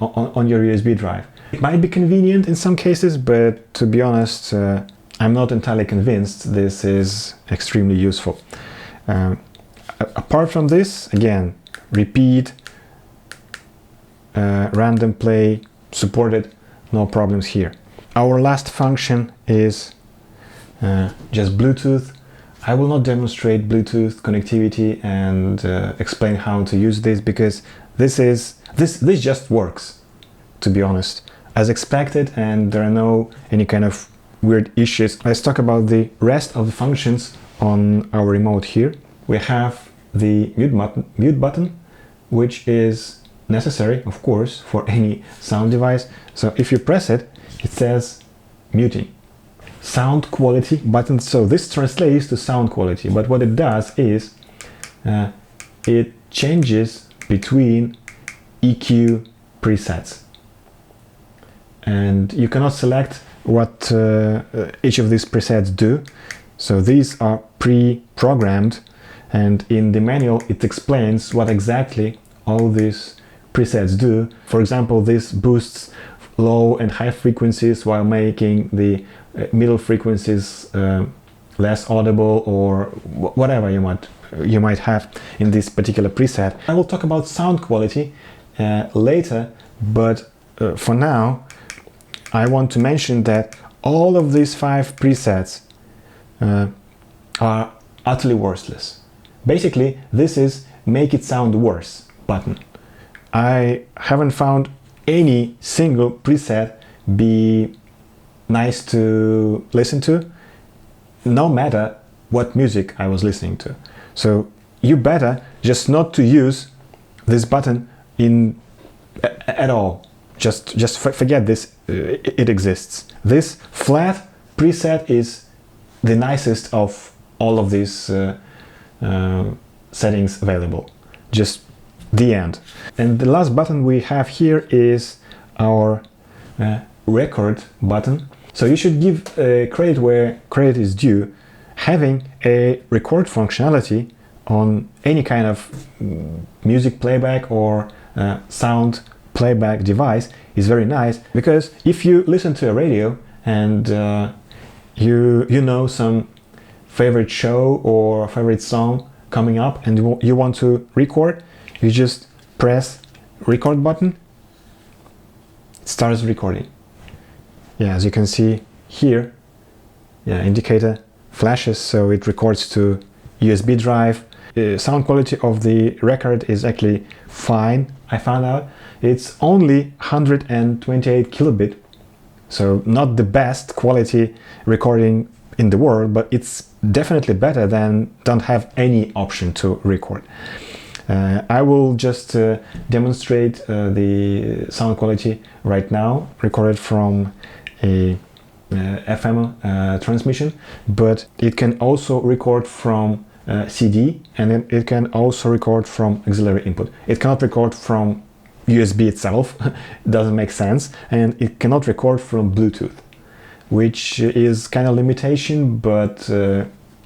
your USB drive. It might be convenient in some cases, but to be honest, I'm not entirely convinced this is extremely useful. Apart from this, again, repeat, random play, supported, no problems here. Our last function is just Bluetooth. I will not demonstrate Bluetooth connectivity and explain how to use this, because this just works, to be honest, as expected, and there are no any kind of weird issues. Let's talk about the rest of the functions on our remote here. We have the mute button, which is necessary, of course, for any sound device. So if you press it, it says muting. Sound quality button. So this translates to sound quality, but what it does is it changes between EQ presets, and you cannot select what each of these presets do. So these are pre-programmed, and in the manual it explains what exactly all these presets do. For example, this boosts low and high frequencies while making the middle frequencies less audible, or whatever you might have in this particular preset. I will talk about sound quality later, but for now I want to mention that all of these 5 presets are utterly worthless. Basically, this is make it sound worse button. I haven't found any single preset be nice to listen to, no matter what music I was listening to. So you better just not to use this button at all. Just forget this, it exists. This flat preset is the nicest of all of these settings available. Just the end. And the last button we have here is our record button. So you should give credit where credit is due. Having a record functionality on any kind of music playback or sound playback device is very nice, because if you listen to a radio and you know some favorite show or favorite song coming up and you want to record, you just press record button, it starts recording. Yeah, as you can see here, yeah, indicator flashes, so it records to USB drive. Sound quality of the record is actually fine, I found out. It's only 128 kilobit, so not the best quality recording in the world, but it's definitely better than don't have any option to record. I will just demonstrate the sound quality right now, recorded from a FM transmission, but it can also record from CD, and then it can also record from auxiliary input. It cannot record from USB itself, it doesn't make sense, and it cannot record from Bluetooth, which is kind of limitation, but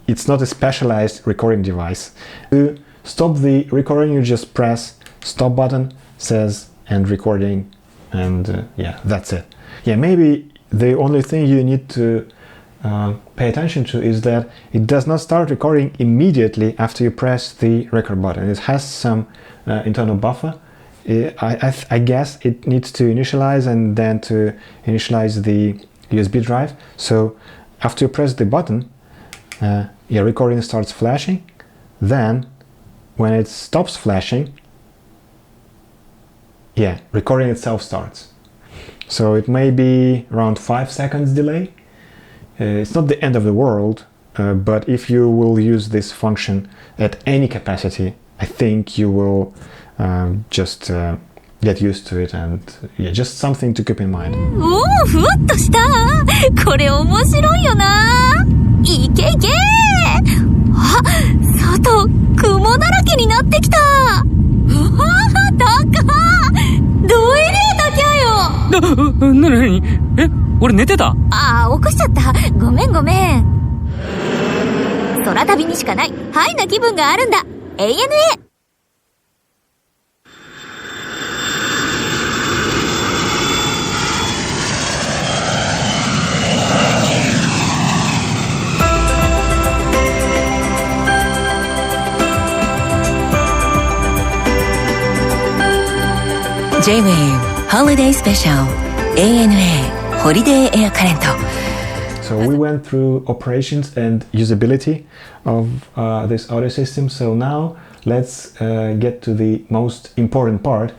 it's not a specialized recording device. To stop the recording, you just press stop button, says end recording, and yeah, that's it. Yeah, maybe the only thing you need to pay attention to is that it does not start recording immediately after you press the record button. It has some internal buffer. I guess it needs to initialize and then to initialize the USB drive. So after you press the button, yeah, recording starts flashing. Then when it stops flashing, yeah, recording itself starts. So it may be around 5 seconds delay. It's not the end of the world, but if you will use this function at any capacity, I think you will just get used to it, and yeah, just something to keep in mind. おお、ふわっとした。これ面白いよな。いけいけ。あ、外雲だらけになってきた。わあ、高っ。どえりゃ高やよ。なに？え、俺寝てた？ああ、起こしちゃった。ごめんごめん。空旅にしかないハイな気分があるんだ。ANA。J-Wave Holiday Special ANA Holiday Air Current. So we went through operations and usability of this audio system. So now let's get to the most important part,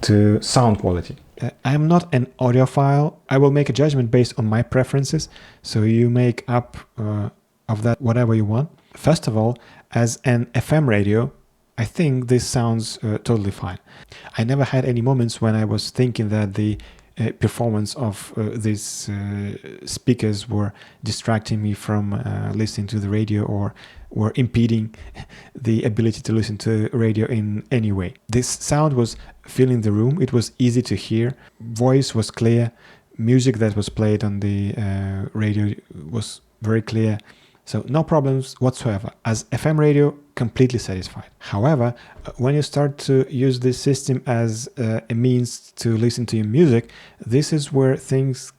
to sound quality. I'm not an audiophile. I will make a judgment based on my preferences. So you make up of that whatever you want. First of all, as an FM radio, I think this sounds totally fine. I never had any moments when I was thinking that the performance of these speakers were distracting me from listening to the radio, or were impeding the ability to listen to radio in any way. This sound was filling the room. It was easy to hear. Voice was clear. Music that was played on the radio was very clear. So no problems whatsoever. As FM radio, completely satisfied. However, when you start to use this system as a means to listen to your music, this is where things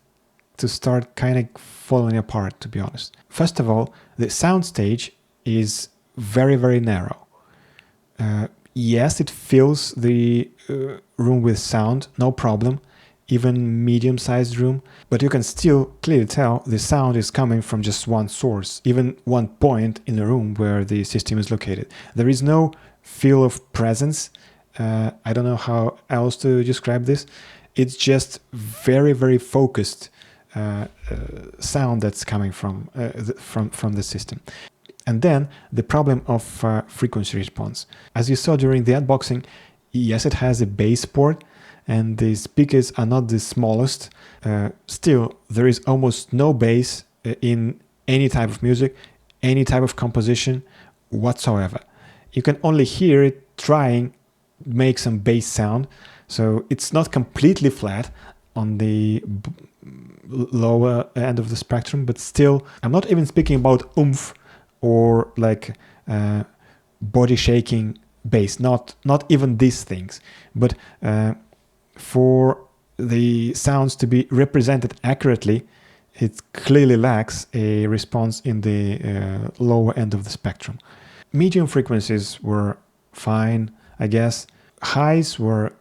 to start kind of falling apart, to be honest. First of all, the soundstage is very, very narrow. Yes, it fills the room with sound, no problem. Even medium-sized room, but you can still clearly tell the sound is coming from just one source, even one point in the room where the system is located. There is no feel of presence. I don't know how else to describe this. It's just very, very focused sound that's coming from the system. And then the problem of frequency response. As you saw during the unboxing, yes, it has a bass port, and the speakers are not the smallest. Still, there is almost no bass in any type of music, any type of composition whatsoever. You can only hear it trying to make some bass sound, so it's not completely flat on the lower end of the spectrum, but still, I'm not even speaking about oomph or like body shaking bass, not even these things, but for the sounds to be represented accurately, it clearly lacks a response in the lower end of the spectrum. Medium frequencies were fine, I guess. Highs were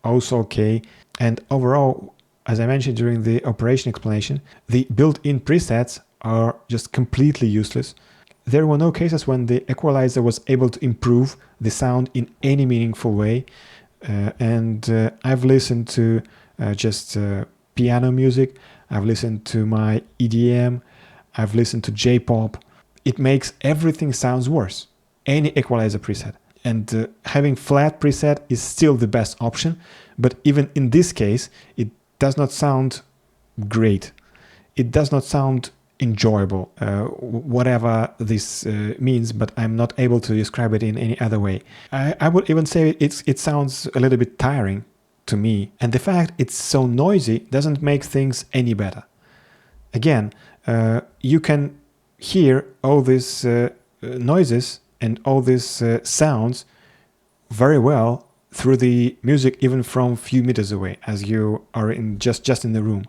also okay. And overall, as I mentioned during the operation explanation, the built-in presets are just completely useless. There were no cases when the equalizer was able to improve the sound in any meaningful way. And I've listened to just piano music, I've listened to my EDM, I've listened to J-pop. It makes everything sounds worse, any equalizer preset. And having flat preset is still the best option, but even in this case, it does not sound great. It does not sound enjoyable, whatever this means, but I'm not able to describe it in any other way. I would even say it sounds a little bit tiring to me, and the fact it's so noisy doesn't make things any better. Again, you can hear all these noises and all these sounds very well through the music, even from a few meters away, as you are just in the room.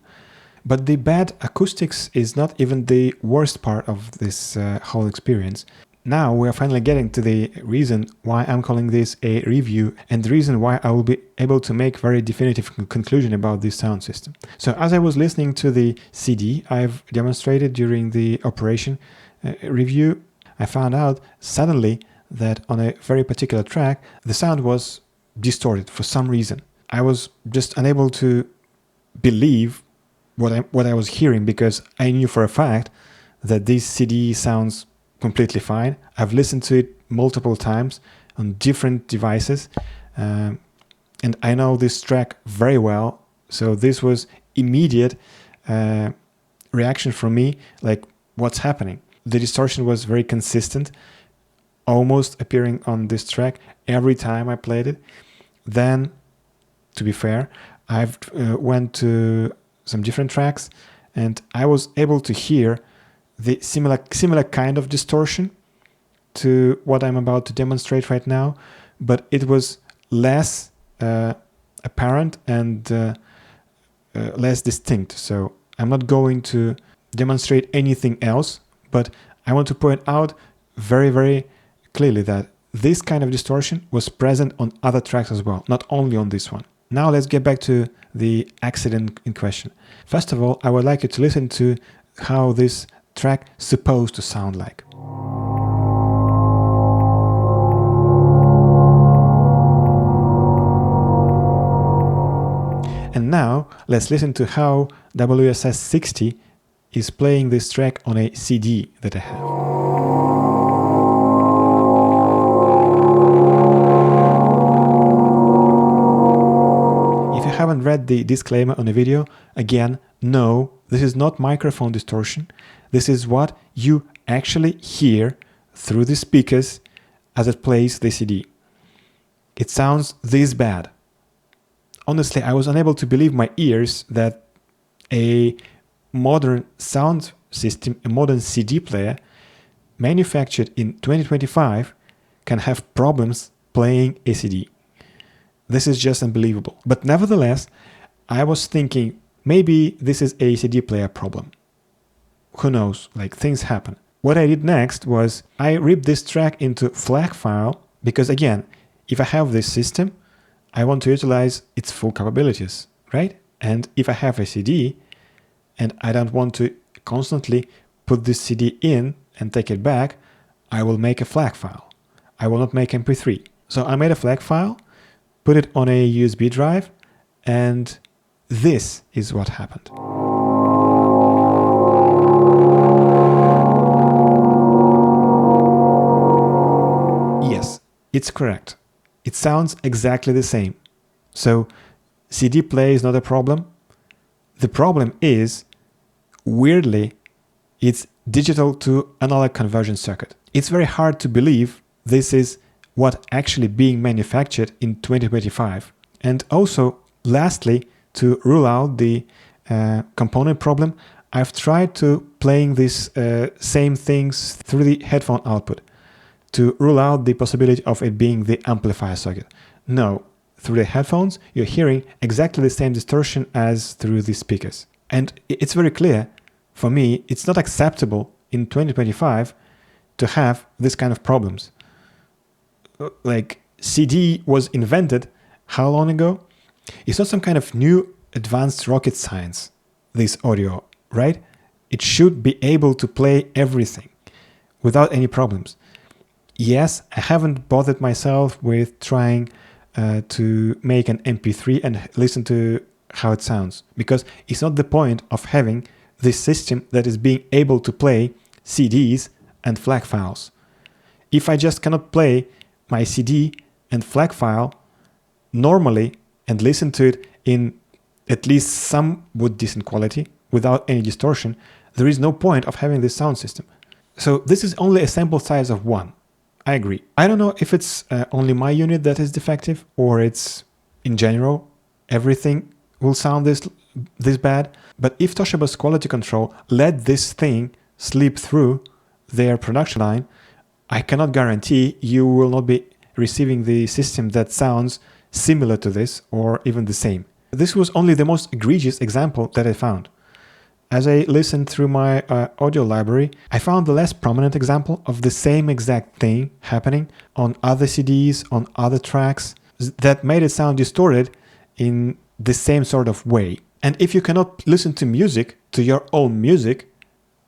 But the bad acoustics is not even the worst part of this whole experience. Now we are finally getting to the reason why I'm calling this a review, and the reason why I will be able to make very definitive conclusion about this sound system. So as I was listening to the CD I've demonstrated during the operation review, I found out suddenly that on a very particular track, the sound was distorted for some reason. I was just unable to believe what I was hearing, because I knew for a fact that this CD sounds completely fine. I've listened to it multiple times on different devices, and I know this track very well. So this was immediate reaction from me, like, what's happening? The distortion was very consistent, almost appearing on this track every time I played it. Then, to be fair, I've went to some different tracks, and I was able to hear the similar kind of distortion to what I'm about to demonstrate right now, but it was less apparent and less distinct. So I'm not going to demonstrate anything else, but I want to point out very, very clearly that this kind of distortion was present on other tracks as well, not only on this one. Now let's get back to the accident in question. First of all, I would like you to listen to how this track is supposed to sound like. And now let's listen to how WSS60 is playing this track on a CD that I have. Haven't read the disclaimer on the video, again, no, this is not microphone distortion. This is what you actually hear through the speakers as it plays the CD. It sounds this bad. Honestly, I was unable to believe my ears that a modern sound system, a modern CD player manufactured in 2025 can have problems playing a CD. This is just unbelievable. But nevertheless, I was thinking maybe this is a CD player problem. Who knows, like, things happen. What I did next was I ripped this track into FLAC file, because again, if I have this system, I want to utilize its full capabilities, right? And if I have a CD and I don't want to constantly put this CD in and take it back, I will make a FLAC file. I will not make MP3. So I made a FLAC file, put it on a USB drive, and this is what happened. Yes, it's correct. It sounds exactly the same. So CD play is not a problem. The problem is, weirdly, it's digital to analog conversion circuit. It's very hard to believe this is what actually being manufactured in 2025. And also, lastly, to rule out the component problem, I've tried to playing these same things through the headphone output to rule out the possibility of it being the amplifier circuit. No, through the headphones, you're hearing exactly the same distortion as through the speakers. And it's very clear, for me, it's not acceptable in 2025 to have this kind of problems. Like, CD was invented how long ago? It's not some kind of new advanced rocket science, this audio, right? It should be able to play everything without any problems. Yes, I haven't bothered myself with trying to make an MP3 and listen to how it sounds, because it's not the point of having this system that is being able to play CDs and FLAC files. If I just cannot play my CD and FLAC file normally and listen to it in at least somewhat decent quality without any distortion, there is no point of having this sound system. So this is only a sample size of 1. I agree. I don't know if it's only my unit that is defective, or it's in general everything will sound this bad. But if Toshiba's quality control let this thing slip through their production line, I cannot guarantee you will not be receiving the system that sounds similar to this or even the same. This was only the most egregious example that I found. As I listened through my audio library, I found the less prominent example of the same exact thing happening on other CDs, on other tracks, that made it sound distorted in the same sort of way. And if you cannot listen to music, to your own music,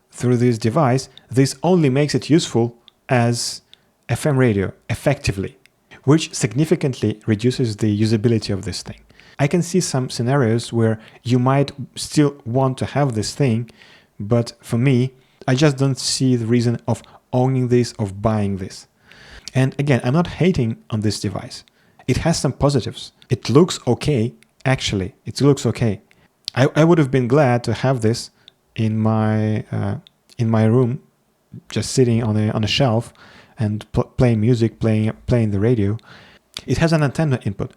through this device, this only makes it useful as FM radio, effectively, which significantly reduces the usability of this thing. I can see some scenarios where you might still want to have this thing, but for me, I just don't see the reason of owning this, of buying this. And again, I'm not hating on this device. It has some positives. It looks okay, actually. It looks okay. I would have been glad to have this in my room, just sitting on a shelf and playing music, playing the radio. It has an antenna input.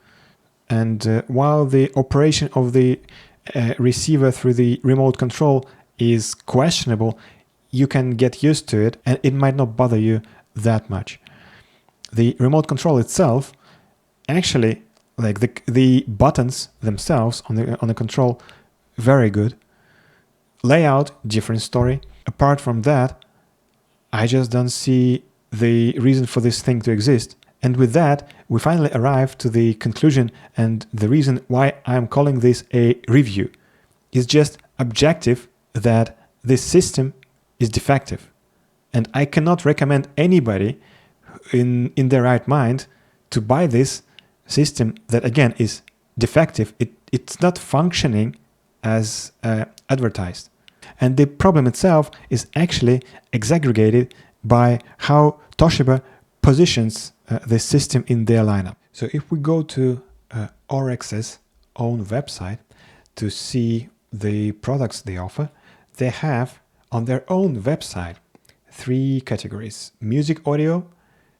And while the operation of the receiver through the remote control is questionable, you can get used to it and it might not bother you that much. The remote control itself, actually, like the buttons themselves on the control, very good. Layout, different story. Apart from that, I just don't see the reason for this thing to exist. And with that, we finally arrive to the conclusion, and the reason why I'm calling this a review is just objective, that this system is defective. And I cannot recommend anybody in their right mind to buy this system that, again, is defective. It's not functioning as advertised. And the problem itself is actually exaggerated by how Toshiba positions this system in their lineup. So if we go to Aurex's own website to see the products they offer, they have on their own website 3 categories: music audio,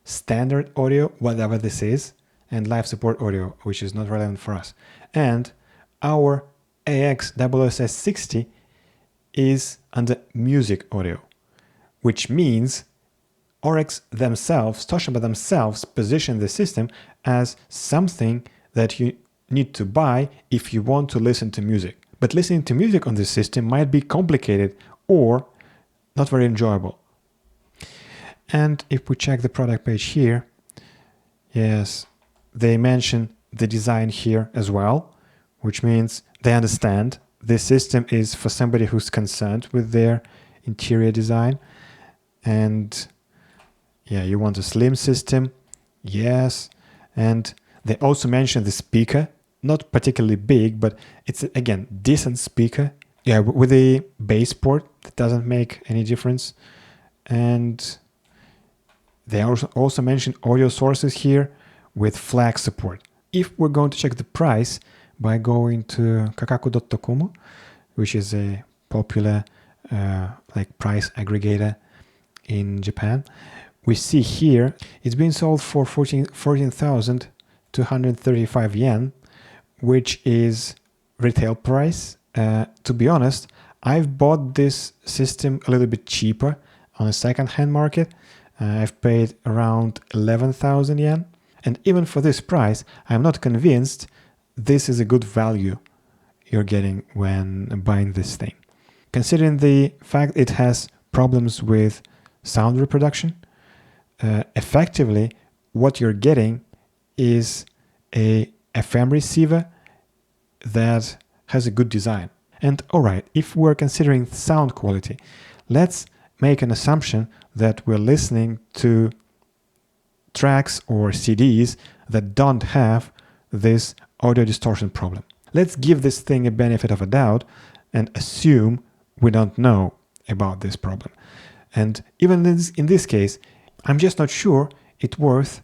standard audio, whatever this is, and live support audio, which is not relevant for us. And our AX-WSS60 is under music audio, which means Aurex themselves, Toshiba themselves, position the system as something that you need to buy if you want to listen to music. But listening to music on this system might be complicated or not very enjoyable. And if we check the product page here, yes, they mention the design here as well, which means they understand this system is for somebody who's concerned with their interior design. And yeah, you want a slim system, yes. And they also mention the speaker, not particularly big, but it's, again, decent speaker. Yeah, with a bass port, that doesn't make any difference. And they also mention audio sources here with FLAC support. If we're going to check the price by going to kakaku.com, which is a popular price aggregator in Japan, we see here it's being sold for 14,235 yen, which is retail price. To be honest, I've bought this system a little bit cheaper on a second-hand market. I've paid around 11,000 yen. And even for this price, I'm not convinced this is a good value you're getting when buying this thing. Considering the fact it has problems with sound reproduction, effectively what you're getting is a FM receiver that has a good design. And alright, if we're considering sound quality, let's make an assumption that we're listening to tracks or CDs that don't have this audio distortion problem. Let's give this thing a benefit of a doubt and assume we don't know about this problem. And even in this case, I'm just not sure it's worth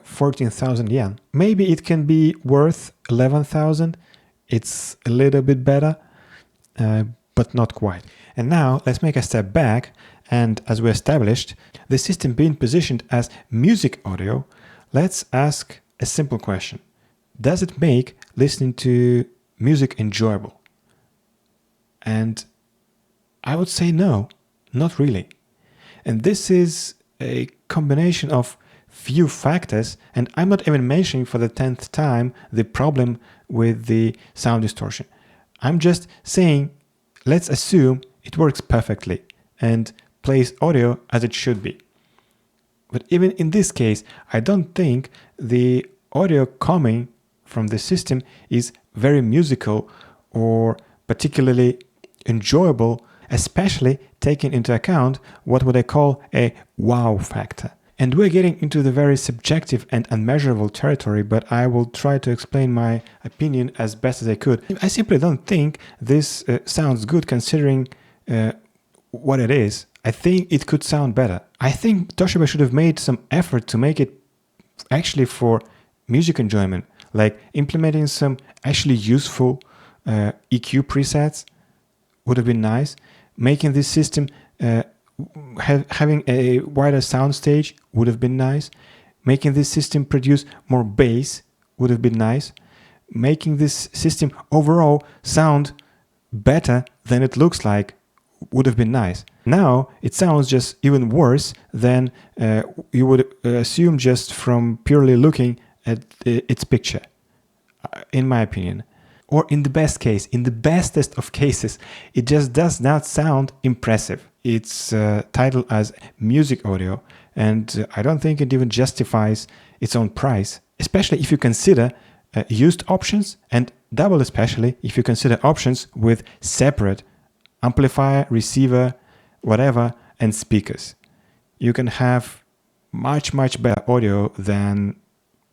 14,000 yen. Maybe it can be worth 11,000. It's a little bit better, but not quite. And now let's make a step back, and as we established, the system being positioned as music audio, let's ask a simple question. Does it make listening to music enjoyable? And I would say no, not really. And this is a combination of few factors, and I'm not even mentioning for the 10th time the problem with the sound distortion. I'm just saying, let's assume it works perfectly and plays audio as it should be. But even in this case, I don't think the audio coming from the system is very musical or particularly enjoyable, especially taking into account what would I call a wow factor. And we're getting into the very subjective and unmeasurable territory, but I will try to explain my opinion as best as I could. I simply don't think this sounds good considering what it is. I think it could sound better. I think Toshiba should have made some effort to make it actually for music enjoyment, like implementing some actually useful EQ presets would have been nice. Making this system having a wider sound stage would have been nice. Making this system produce more bass would have been nice. Making this system overall sound better than it looks like would have been nice. Now it sounds just even worse than you would assume just from purely looking at its picture, in my opinion. Or in the best case, in the bestest of cases, it just does not sound impressive. It's titled as music audio, and I don't think it even justifies its own price, especially if you consider used options, and double especially if you consider options with separate amplifier, receiver, whatever, and speakers. You can have much better audio than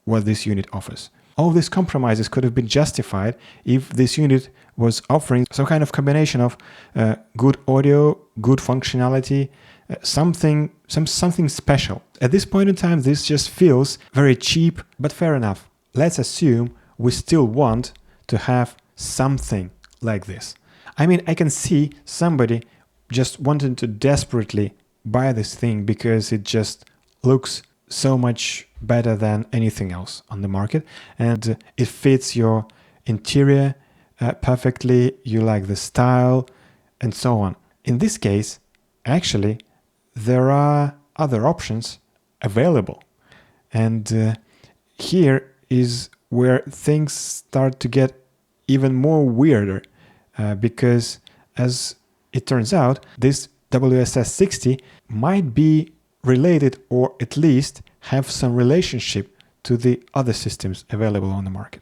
what this unit offers. All these compromises could have been justified if this unit was offering some kind of combination of good audio, good functionality, something special. At this point in time, this just feels very cheap, but fair enough. Let's assume we still want to have something like this. I mean, I can see somebody just wanting to desperately buy this thing because it just looks so much better than anything else on the market, and it fits your interior perfectly, you like the style, and so on. In this case, actually, there are other options available, and here is where things start to get even more weirder, because as it turns out, this WSS60 might be related, or at least have some relationship to the other systems available on the market.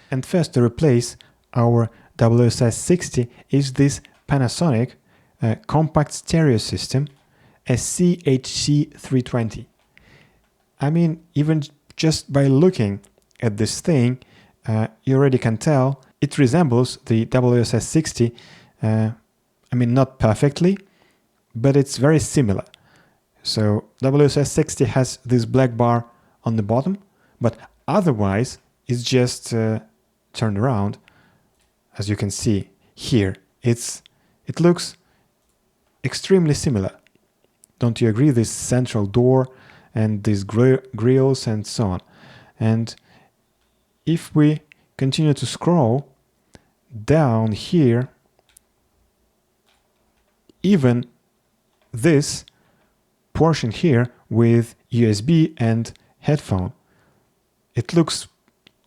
And first, to replace our WSS60 is this Panasonic compact stereo system, a CHC320. I mean, even just by looking at this thing, you already can tell it resembles the WSS60. I mean, not perfectly, but it's very similar. So WSS60 has this black bar on the bottom, but otherwise it's just turned around. As you can see here, it looks extremely similar. Don't you agree? This central door and these grills and so on. And if we continue to scroll down here, even this portion here with USB and headphone, it looks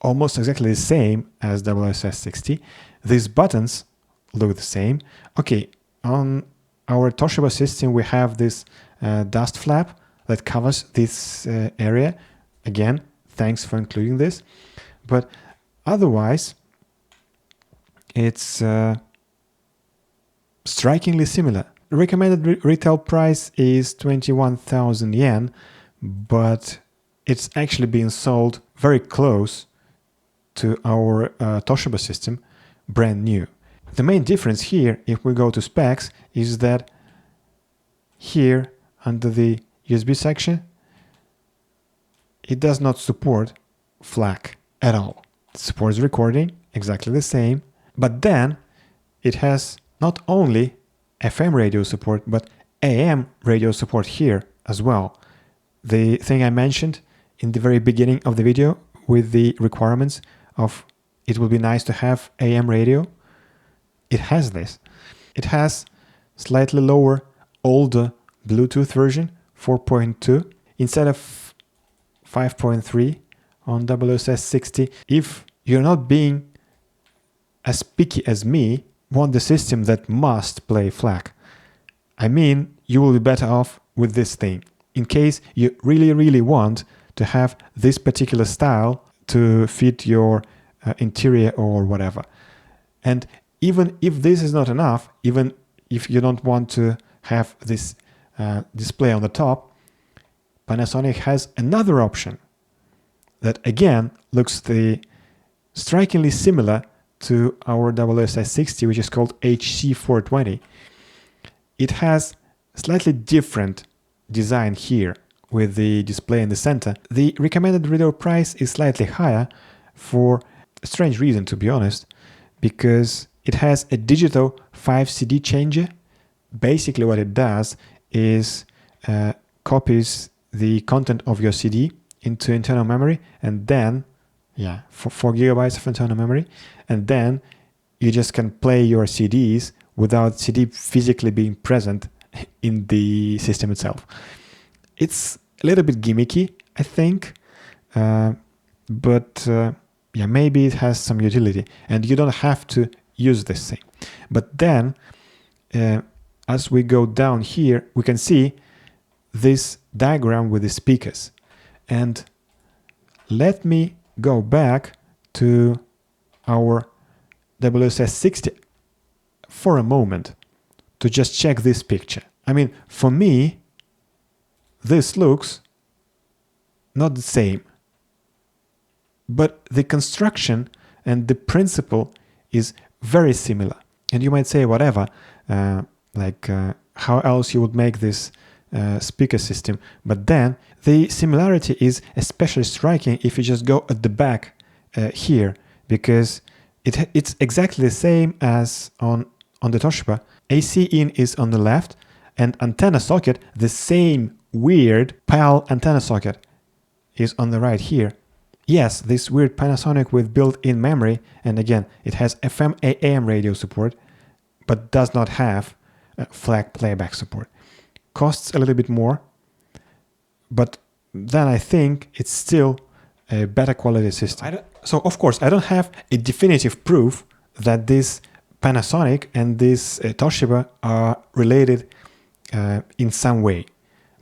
almost exactly the same as WSS60. These buttons look the same. Okay, on our Toshiba system we have this dust flap that covers this area. Again, thanks for including this. But otherwise, it's strikingly similar. Recommended retail price is 21,000 yen, but it's actually being sold very close to our Toshiba system, brand new. The main difference here, if we go to specs, is that here under the USB section, it does not support FLAC at all. It supports recording, exactly the same, but then it has not only FM radio support, but AM radio support here as well. The thing I mentioned in the very beginning of the video with the requirements of it will be nice to have AM radio, it has this. It has slightly lower, older Bluetooth version, 4.2, instead of 5.3 on WSS60. If you're not being as picky as me, want the system that must play FLAC, I mean, you will be better off with this thing. In case you really want to have this particular style to fit your interior or whatever. And even if this is not enough, even if you don't want to have this display on the top, Panasonic has another option that again looks strikingly similar to our WSS60, which is called HC420. It has slightly different design here with the display in the center. The recommended retail price is slightly higher for a strange reason, to be honest, because it has a digital 5 CD changer. Basically what it does is copies the content of your CD into internal memory, and then 4 gigabytes of internal memory, and then you just can play your CDs without CD physically being present in the system itself. It's a little bit gimmicky, I think, but maybe it has some utility, and you don't have to use this thing. But then, as we go down here, we can see this diagram with the speakers. And let me go back to our WSS60 for a moment to just check this picture. I mean, for me, this looks not the same, but the construction and the principle is very similar. And you might say, whatever, how else you would make this speaker system? But then the similarity is especially striking if you just go at the back here, because it's exactly the same as on the Toshiba. AC in is on the left, and antenna socket, the same weird PAL antenna socket, is on the right here. Yes, this weird Panasonic with built-in memory, and again, it has FM AM radio support, but does not have FLAC playback support. Costs a little bit more, but then I think it's still a better quality system. So of course, I don't have a definitive proof that this Panasonic and this Toshiba are related in some way,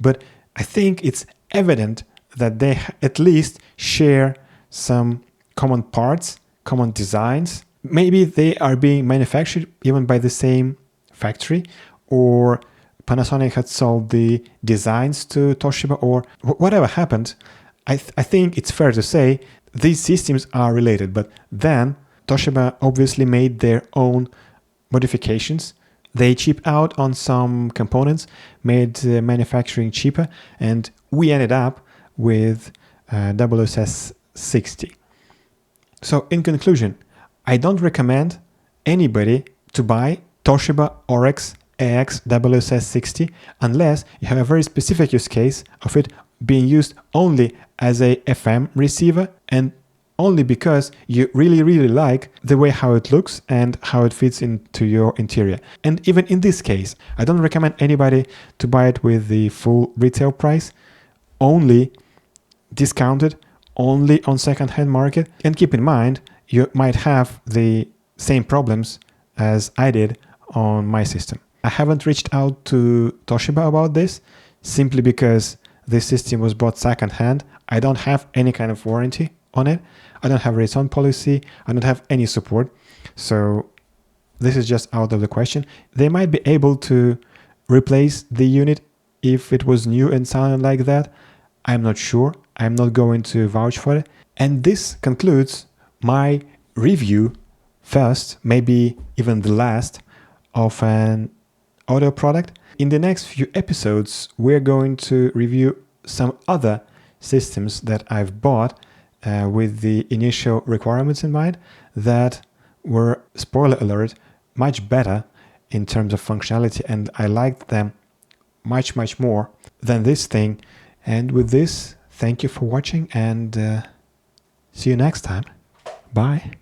but I think it's evident that they at least share some common parts, common designs. Maybe they are being manufactured even by the same factory, or Panasonic had sold the designs to Toshiba, or whatever happened. I think it's fair to say these systems are related, but then Toshiba obviously made their own modifications. They cheap out on some components, made manufacturing cheaper, and we ended up with WSS60. So in conclusion, I don't recommend anybody to buy Toshiba Aurex AX-WSS60 unless you have a very specific use case of it being used only as a FM receiver, and only because you really like the way how it looks and how it fits into your interior. And even in this case, I don't recommend anybody to buy it with the full retail price, only discounted, only on second-hand market. And keep in mind, you might have the same problems as I did on my system. I haven't reached out to Toshiba about this, simply because this system was bought second-hand. I don't have any kind of warranty on it. I don't have a return policy. I don't have any support. So this is just out of the question. They might be able to replace the unit if it was new and sounded like that. I'm not sure. I'm not going to vouch for it. And this concludes my review, first, maybe even the last, of an audio product. In the next few episodes, we're going to review some other systems that I've bought with the initial requirements in mind that were, spoiler alert, much better in terms of functionality, and I liked them much more than this thing. And with this, thank you for watching, and see you next time. Bye.